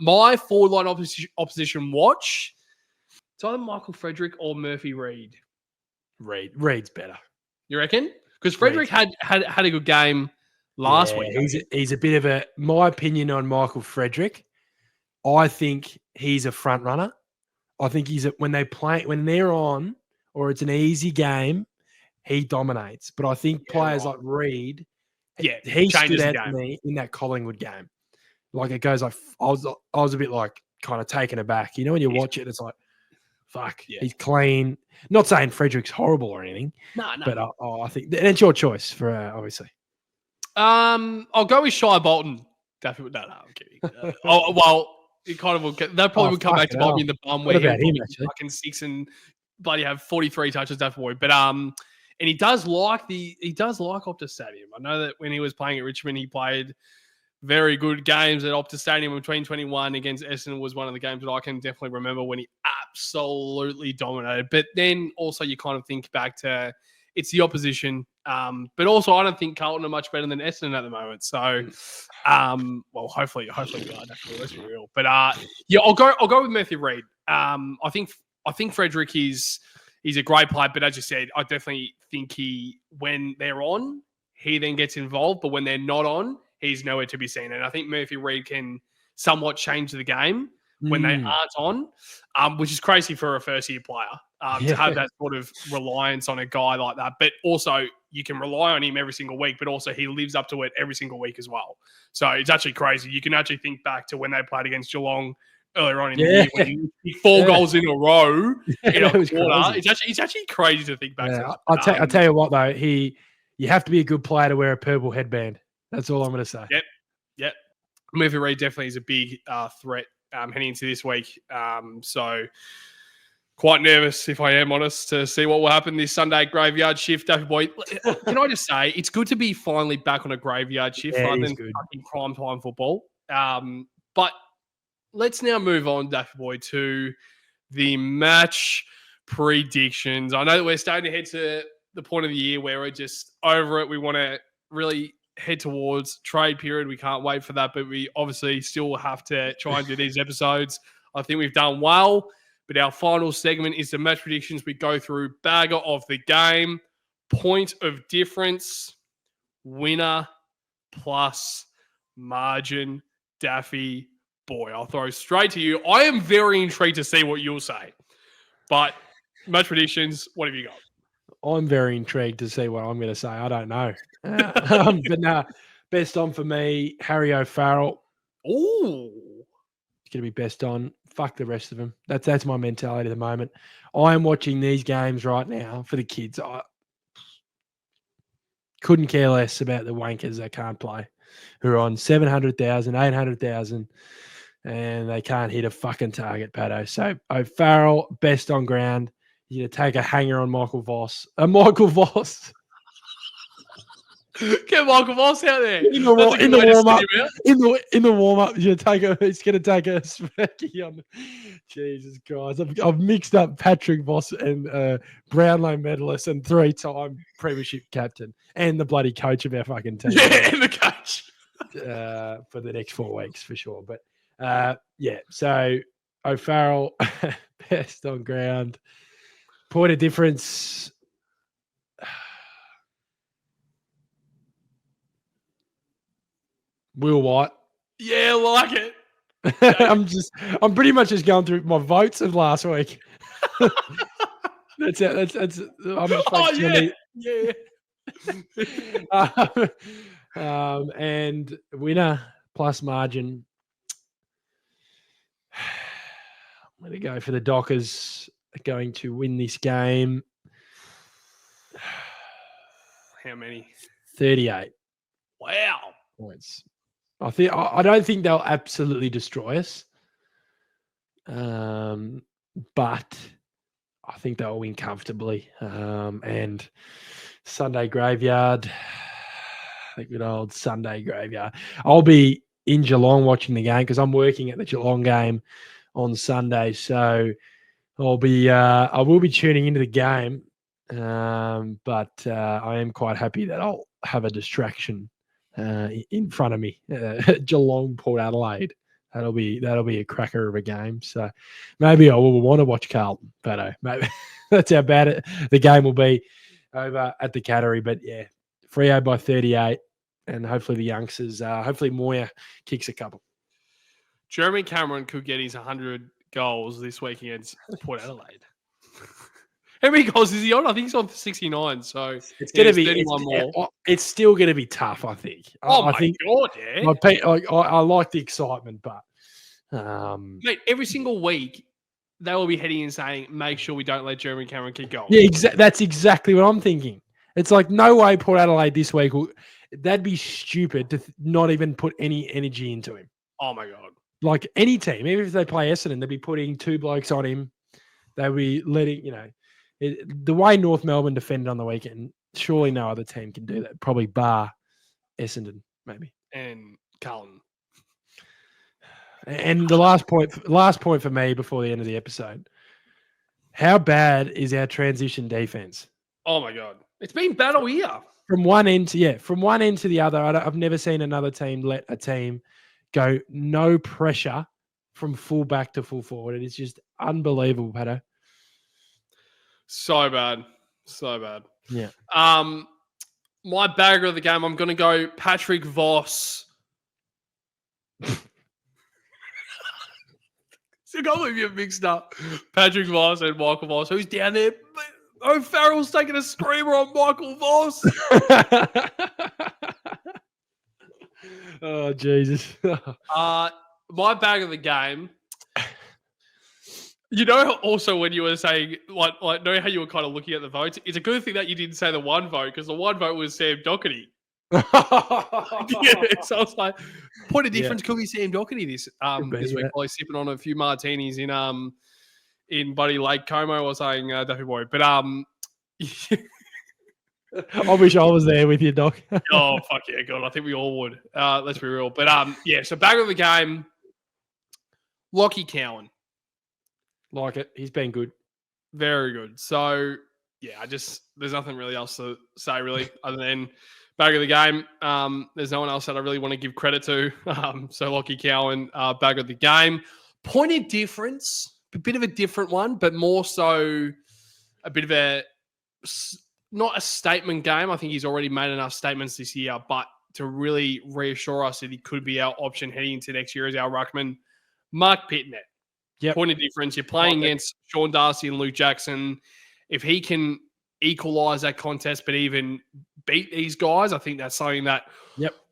Speaker 1: my forward line opposition watch, it's either Michael Frederick or Murphy Reid.
Speaker 2: Reid's better.
Speaker 1: You reckon? Because Frederick had a good game last week.
Speaker 2: He's a bit of a, my opinion on Michael Frederick, I think he's a front runner. I think when they're on, or it's an easy game, he dominates. But I think players like Reid, he stood out to me in that Collingwood game. Like, it goes like, I was a bit like kind of taken aback. When you watch it, it's like, fuck, he's clean. Not saying Frederick's horrible or anything. No. But I think it's your choice for obviously.
Speaker 1: I'll go with Shai Bolton. Definitely, no, I'm kidding. It kind of will. That probably would come back to bite me in the bum.
Speaker 2: What about him, actually?
Speaker 1: Fucking 6 and bloody have 43 touches. That boy, but and he does like Optus Stadium. I know that when he was playing at Richmond, he played very good games at Optus Stadium in 2021 against Essendon. Was one of the games that I can definitely remember when he absolutely dominated. But then also you kind of think back to it's the opposition. But also I don't think Carlton are much better than Essendon at the moment. So, hopefully we are. Definitely, let's be real. But I'll go with Murphy Reid. I think Frederick he's a great player, but as you said, I definitely think when they're on, he then gets involved. But when they're not on, he's nowhere to be seen. And I think Murphy Reid can somewhat change the game when they aren't on, which is crazy for a first-year player to have that sort of reliance on a guy like that. But also, you can rely on him every single week, but also he lives up to it every single week as well. So it's actually crazy. You can actually think back to when they played against Geelong earlier on in the year when he 4 goals in a row in a quarter. It's actually crazy to think back to.
Speaker 2: I'll tell you what, though, you have to be a good player to wear a purple headband. That's all I'm going to say.
Speaker 1: Yep. Murphy Reid definitely is a big threat heading into this week. So quite nervous, if I am honest, to see what will happen this Sunday graveyard shift. Daffy boy, can I just say, it's good to be finally back on a graveyard shift rather than fucking prime time football. But let's now move on, Daffy boy, to the match predictions. I know that we're starting to head to the point of the year where we're just over it. We want to really head towards trade period. We can't wait for that, but we obviously still have to try and do these episodes. I think we've done well, but our final segment is the match predictions. We go through bagger of the game, point of difference, winner, plus margin. Daffy boy, I'll throw straight to you. I am very intrigued to see what you'll say. But match predictions, what have you got?
Speaker 2: I'm very intrigued to see what I'm going to say. I don't know. But nah, best on for me, Harry O'Farrell.
Speaker 1: Ooh.
Speaker 2: It's going to be best on. Fuck the rest of them. That's my mentality at the moment. I am watching these games right now for the kids. I couldn't care less about the wankers that can't play, who are on 700,000, 800,000, and they can't hit a fucking target, Patto. So O'Farrell, best on ground. You're going to take a hanger on Michael Voss. Michael Voss.
Speaker 1: Get Michael Voss out there.
Speaker 2: In the warm up, it's going to take a specky on. Jesus Christ, I've mixed up Patrick Voss and Brownlow medalist and 3-time premiership captain and the bloody coach of our fucking team.
Speaker 1: Yeah, and the coach
Speaker 2: for the next 4 weeks for sure. But yeah, so O'Farrell best on ground. Point of difference. Will White.
Speaker 1: Yeah, like it.
Speaker 2: I'm pretty much just going through my votes of last week. That's it. That's I'm
Speaker 1: yeah.
Speaker 2: And winner plus margin. I'm going to go for the Dockers going to win this game.
Speaker 1: How many?
Speaker 2: 38.
Speaker 1: Wow.
Speaker 2: Points. I don't think they'll absolutely destroy us. But I think they'll win comfortably. And Sunday Graveyard, the good old Sunday Graveyard. I'll be in Geelong watching the game because I'm working at the Geelong game on Sunday. So I will be tuning into the game. But I am quite happy that I'll have a distraction in front of me. Geelong, Port Adelaide. That'll be a cracker of a game. So maybe I will want to watch Carlton, but maybe that's how bad the game will be over at the Cattery. But yeah, Freo by 38, and hopefully the youngsters. Hopefully Moya kicks a couple.
Speaker 1: Jeremy Cameron could get his 100 goals this week against Port Adelaide. How many goals is he on? I think he's on 69. So
Speaker 2: it's going to be
Speaker 1: 31 more.
Speaker 2: It's still going to be tough, I think.
Speaker 1: I think, God, yeah.
Speaker 2: I like the excitement, but
Speaker 1: mate, every single week they will be heading and saying, "Make sure we don't let Jeremy Cameron keep going."
Speaker 2: Yeah, that's exactly what I'm thinking. It's like no way Port Adelaide this week. That'd be stupid to not even put any energy into him.
Speaker 1: Oh my God!
Speaker 2: Like any team, even if they play Essendon, they'd be putting 2 blokes on him. They'd be letting the way North Melbourne defended on the weekend, surely no other team can do that. Probably bar Essendon, maybe.
Speaker 1: And Carlton.
Speaker 2: And the last point for me before the end of the episode. How bad is our transition defense?
Speaker 1: Oh my God. It's been bad all year.
Speaker 2: From one end to the other. I've never seen another team let a team go no pressure from full back to full forward. It is just unbelievable, Patto.
Speaker 1: So bad. So bad.
Speaker 2: Yeah.
Speaker 1: My bagger of the game, I'm going to go Patrick Voss. So I can't believe you're mixed up Patrick Voss and Michael Voss. Who's down there? O'Farrell's taking a screamer on Michael Voss.
Speaker 2: Oh, Jesus.
Speaker 1: My bag of the game. You know, also when you were saying, like, know how you were kind of looking at the votes? It's a good thing that you didn't say the one vote because the one vote was Sam Doherty. Yeah, so I was like, point of difference could be Sam Doherty this week while he's sipping on a few martinis in Buddy Lake Como or something, Duffy Boy. But
Speaker 2: I wish I was there with you, Doc.
Speaker 1: Oh, fuck yeah, God. I think we all would. Let's be real. But yeah, so back of the game, Lockie Cowan.
Speaker 2: Like it. He's been good. Very good.
Speaker 1: So, yeah, there's nothing really else to say, really, other than bag of the game. There's no one else that I really want to give credit to. So, Lockie Cowan, bag of the game. Point of difference, a bit of a different one, but more so a bit of not a statement game. I think he's already made enough statements this year, but to really reassure us that he could be our option heading into next year as our ruckman. Mark Pitnet.
Speaker 2: Yep.
Speaker 1: Point of difference. You're playing against Sean Darcy and Luke Jackson. If he can equalise that contest, but even beat these guys, I think that's something that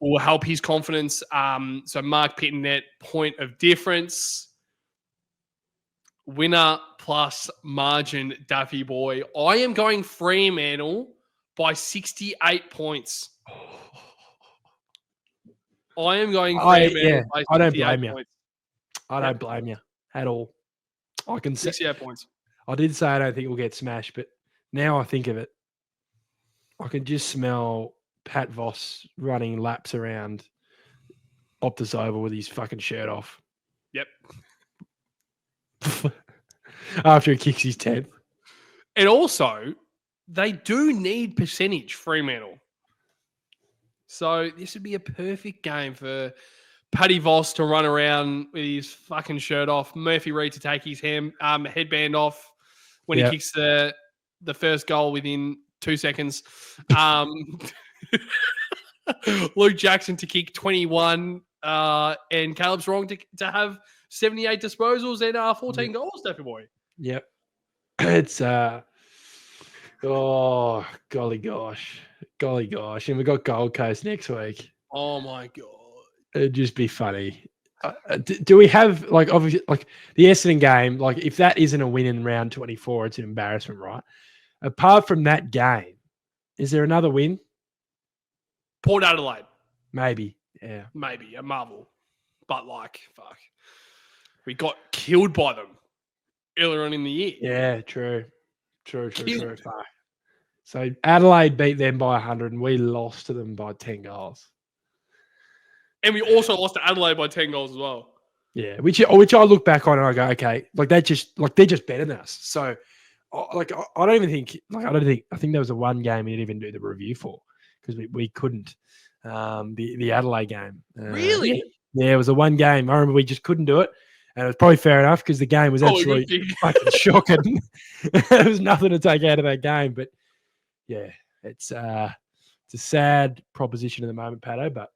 Speaker 1: will help his confidence. So Mark Pitnet, point of difference. Winner plus margin, Daffy boy. I am going Fremantle by 68 points. I am going Fremantle by 68
Speaker 2: I don't blame
Speaker 1: points.
Speaker 2: I don't blame you at all. I can say
Speaker 1: 68 points.
Speaker 2: I did say I don't think we'll get smashed, but now I think of it, I can just smell Pat Voss running laps around Optus Oval with his fucking shirt off.
Speaker 1: Yep.
Speaker 2: After he kicks his 10th.
Speaker 1: And also, they do need percentage, Fremantle. So this would be a perfect game for Paddy Voss to run around with his fucking shirt off, Murphy Reid to take his headband off when he kicks the first goal within 2 seconds. Luke Jackson to kick 21, and Caleb's wrong to have 78 disposals and 14 goals, Daffy boy.
Speaker 2: Yep. It's golly gosh. And we got Gold Coast next week.
Speaker 1: Oh my God.
Speaker 2: It'd just be funny. Do we have, like, obviously, like the Essendon game, like if that isn't a win in round 24, it's an embarrassment, right? Apart from that game, is there another win?
Speaker 1: Port Adelaide.
Speaker 2: Maybe. Yeah.
Speaker 1: Maybe. A marvel. But like, fuck. We got killed by them earlier on in the year.
Speaker 2: Yeah, true. True. So Adelaide beat them by 100 and we lost to them by 10 goals.
Speaker 1: And we also lost to Adelaide by 10 goals as well.
Speaker 2: Yeah, which I look back on and I go, okay, like they're just better than us. So, like, I think there was a one game we didn't even do the review for because we couldn't. The Adelaide game.
Speaker 1: Really?
Speaker 2: Yeah, it was a one game. I remember we just couldn't do it, and it was probably fair enough because the game was absolutely fucking shocking. There was nothing to take out of that game, but yeah, it's a sad proposition at the moment, Patto, but.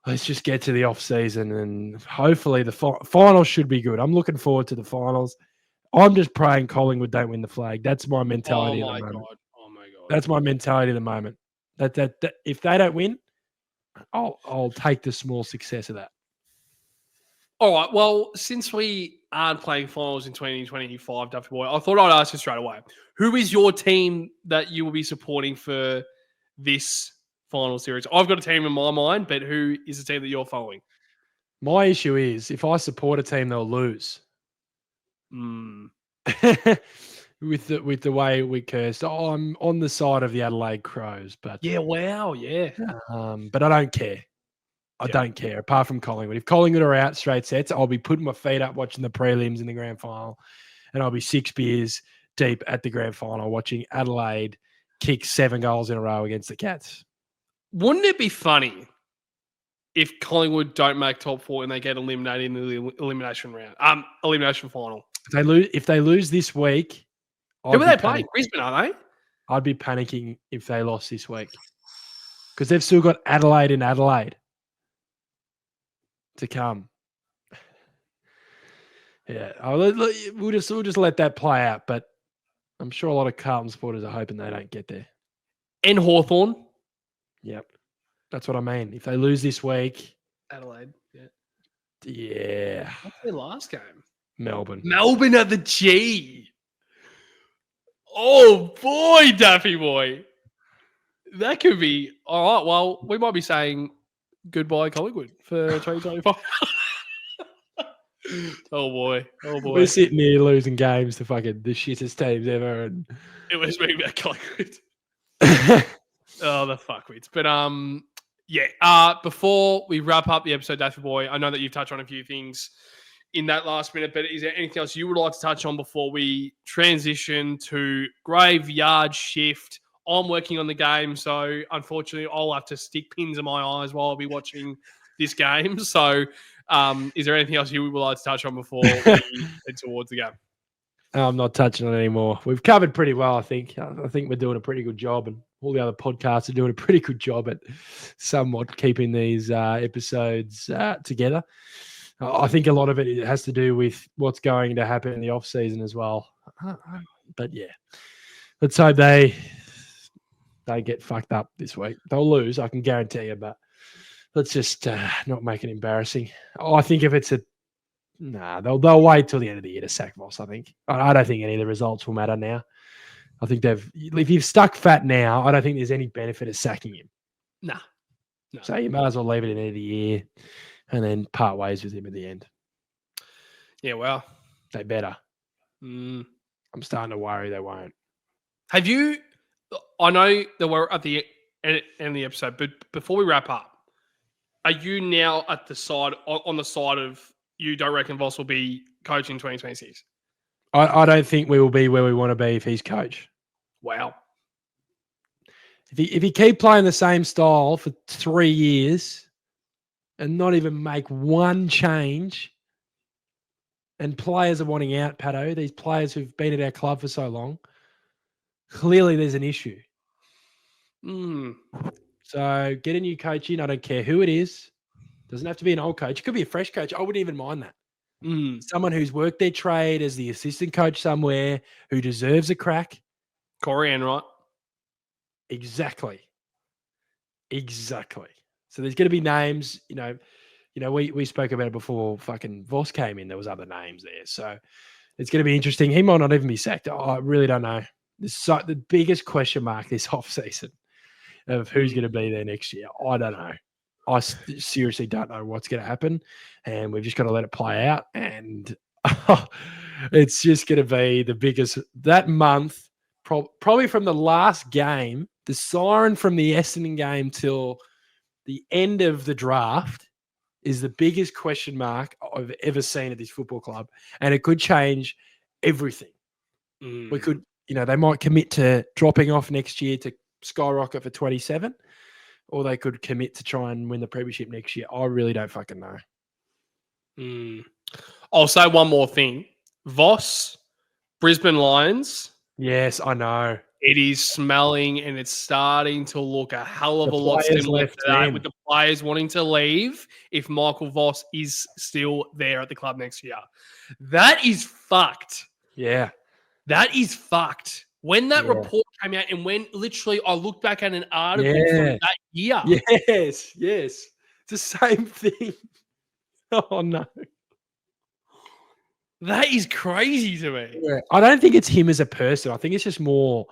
Speaker 2: Let's just get to the off season and hopefully the finals should be good. I'm looking forward to the finals. I'm just praying Collingwood don't win the flag. That's my mentality at the moment.
Speaker 1: Oh my God.
Speaker 2: That's my mentality at the moment. That if they don't win, I'll take the small success of that.
Speaker 1: All right. Well, since we aren't playing finals in 2025, Duffy boy, I thought I'd ask you straight away. Who is your team that you will be supporting for this final series? I've got a team in my mind, but who is the team that you're following?
Speaker 2: My issue is if I support a team, they'll lose. with the way we cursed. I'm on the side of the Adelaide Crows, but
Speaker 1: yeah, wow, yeah.
Speaker 2: But I don't care. I don't care. Apart from Collingwood, if Collingwood are out straight sets, I'll be putting my feet up watching the prelims in the grand final, and I'll be 6 beers deep at the grand final watching Adelaide kick 7 goals in a row against the Cats.
Speaker 1: Wouldn't it be funny if Collingwood don't make top 4 and they get eliminated in the elimination round, elimination final?
Speaker 2: If they lose this week,
Speaker 1: who are they playing? Brisbane, are they?
Speaker 2: I'd be panicking if they lost this week because they've still got Adelaide and Adelaide to come. Yeah, we'll just let that play out. But I'm sure a lot of Carlton supporters are hoping they don't get there.
Speaker 1: And Hawthorn.
Speaker 2: Yep. That's what I mean. If they lose this week.
Speaker 1: Adelaide. Yeah.
Speaker 2: Yeah.
Speaker 1: What's their last game?
Speaker 2: Melbourne
Speaker 1: at the G. Oh, boy, Daffy boy. That could be. All right. Well, we might be saying goodbye, Collingwood, for 2025. Oh, boy.
Speaker 2: We're sitting here losing games to fucking the shittest teams ever. And
Speaker 1: it was me about Collingwood. Oh, the fuckwits. But, before we wrap up the episode, Daffy boy, I know that you've touched on a few things in that last minute, but is there anything else you would like to touch on before we transition to graveyard shift? I'm working on the game, so unfortunately I'll have to stick pins in my eyes while I'll be watching this game. So is there anything else you would like to touch on before we head towards the game?
Speaker 2: I'm not touching on it anymore. We've covered pretty well, I think. I think we're doing a pretty good job, and all the other podcasts are doing a pretty good job at somewhat keeping these episodes together. I think a lot of it has to do with what's going to happen in the off season as well. But yeah, let's hope they get fucked up this week. They'll lose, I can guarantee you. But let's just not make it embarrassing. I think if it's they'll wait till the end of the year to sack Voss. I think. I don't think any of the results will matter now. I think if you've stuck fat now, I don't think there's any benefit of sacking him.
Speaker 1: Nah. No.
Speaker 2: So you might as well leave it at the end of the year and then part ways with him at the end.
Speaker 1: Yeah, well.
Speaker 2: They better. I'm starting to worry they won't.
Speaker 1: Have you, I know that we're at the end of the episode, but before we wrap up, are you now on the side of you don't reckon Voss will be coach in 2026?
Speaker 2: I don't think we will be where we want to be if he's coach.
Speaker 1: Wow.
Speaker 2: If he keep playing the same style for 3 years and not even make one change, and players are wanting out, Patto, these players who've been at our club for so long, clearly there's an issue. So get a new coach in. I don't care who it is. Doesn't have to be an old coach. It could be a fresh coach. I wouldn't even mind that. Someone who's worked their trade as the assistant coach somewhere, who deserves a crack.
Speaker 1: Corey Enright.
Speaker 2: Exactly. So there's going to be names, we spoke about it before fucking Voss came in. There was other names there. So it's going to be interesting. He might not even be sacked. I really don't know. The biggest question mark this offseason of who's going to be there next year. I don't know. I seriously don't know what's going to happen. And we've just got to let it play out. And it's just going to be the biggest that month, probably from the last game, the siren from the Essendon game till the end of the draft is the biggest question mark I've ever seen at this football club. And it could change everything. We could, they might commit to dropping off next year to skyrocket for 27, or they could commit to try and win the premiership next year. I really don't fucking know.
Speaker 1: I'll say one more thing. Voss, Brisbane Lions.
Speaker 2: Yes, I know.
Speaker 1: It is smelling and it's starting to look a hell of a lot
Speaker 2: similar
Speaker 1: to that, with the players wanting to leave if Michael Voss is still there at the club next year. That is fucked.
Speaker 2: Yeah.
Speaker 1: That is fucked. When that report came out and when literally I looked back at an article from that year.
Speaker 2: Yes. It's the same thing. Oh, no.
Speaker 1: That is crazy to me.
Speaker 2: Yeah. I don't think it's him as a person. I think it's just more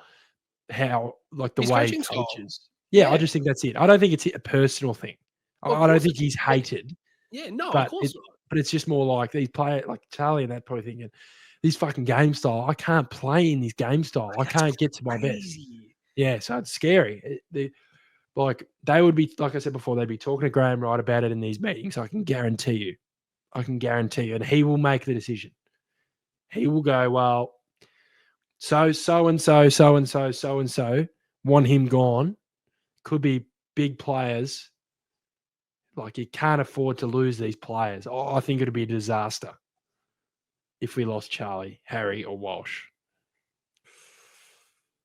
Speaker 2: how, the way he coaches. Yeah, I just think that's it. I don't think it's a personal thing. I don't think he's hated.
Speaker 1: Yeah, no,
Speaker 2: but
Speaker 1: of course not.
Speaker 2: But it's just more like these players, like Charlie and that, probably thinking, this fucking game style, I can't play in this game style. I can't get to my best. Yeah, so it's scary. They would be, like I said before, they'd be talking to Graham Wright about it in these meetings. I can guarantee you. And he will make the decision. He will go, well, so-and-so want him gone. Could be big players. You can't afford to lose these players. I think it would be a disaster if we lost Charlie, Harry, or Walsh.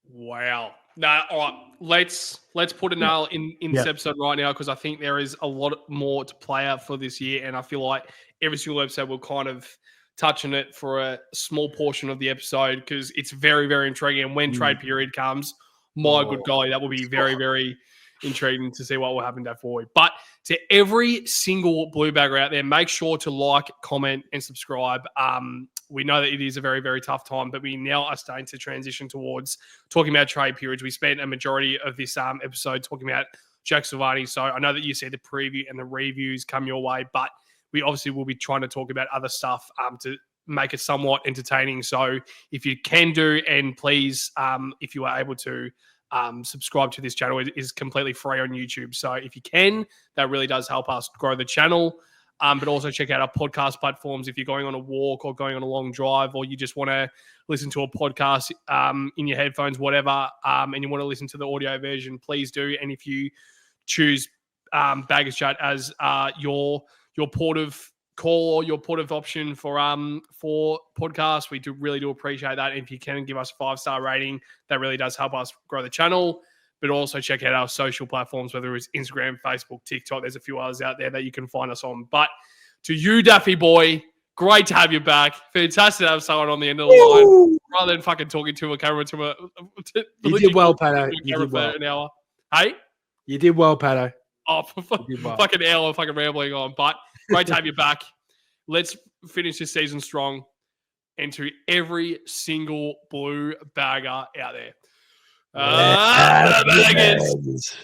Speaker 1: Wow. No, all right. Let's put a nail in this episode right now, because I think there is a lot more to play out for this year, and I feel like every single episode will kind of touch on it for a small portion of the episode, because it's very, very intriguing. And when trade period comes, good golly, that will be very, very intriguing to see what will happen to forward. But to every single blue bagger out there, make sure to like, comment, and subscribe. We know that it is a very, very tough time, but we now are starting to transition towards talking about trade periods. We spent a majority of this episode talking about Jack Silvagni. So I know that you see the preview and the reviews come your way, but we obviously will be trying to talk about other stuff to make it somewhat entertaining. So if you can do, and please, if you are able to, subscribe to this channel. It is completely free on YouTube. So if you can, that really does help us grow the channel. But also check out our podcast platforms if you're going on a walk or going on a long drive, or you just want to listen to a podcast in your headphones, whatever, and you want to listen to the audio version, please do. And if you choose Baggers Chat as your port of call or your port of option for podcasts, we really do appreciate that. And if you can give us a 5-star rating, that really does help us grow the channel. But also check out our social platforms, whether it's Instagram, Facebook, TikTok. There's a few others out there that you can find us on. But to you, Daffy boy. Great to have you back. Fantastic to have someone on the end of the line rather than fucking talking to a camera
Speaker 2: You did well, Patto. You did
Speaker 1: for
Speaker 2: well.
Speaker 1: an hour. Hey?
Speaker 2: You did well, Patto.
Speaker 1: Oh,
Speaker 2: You did well.
Speaker 1: fucking hour, fucking rambling on. But great to have you back. Let's finish this season strong and to every single blue bagger out there. Baggers.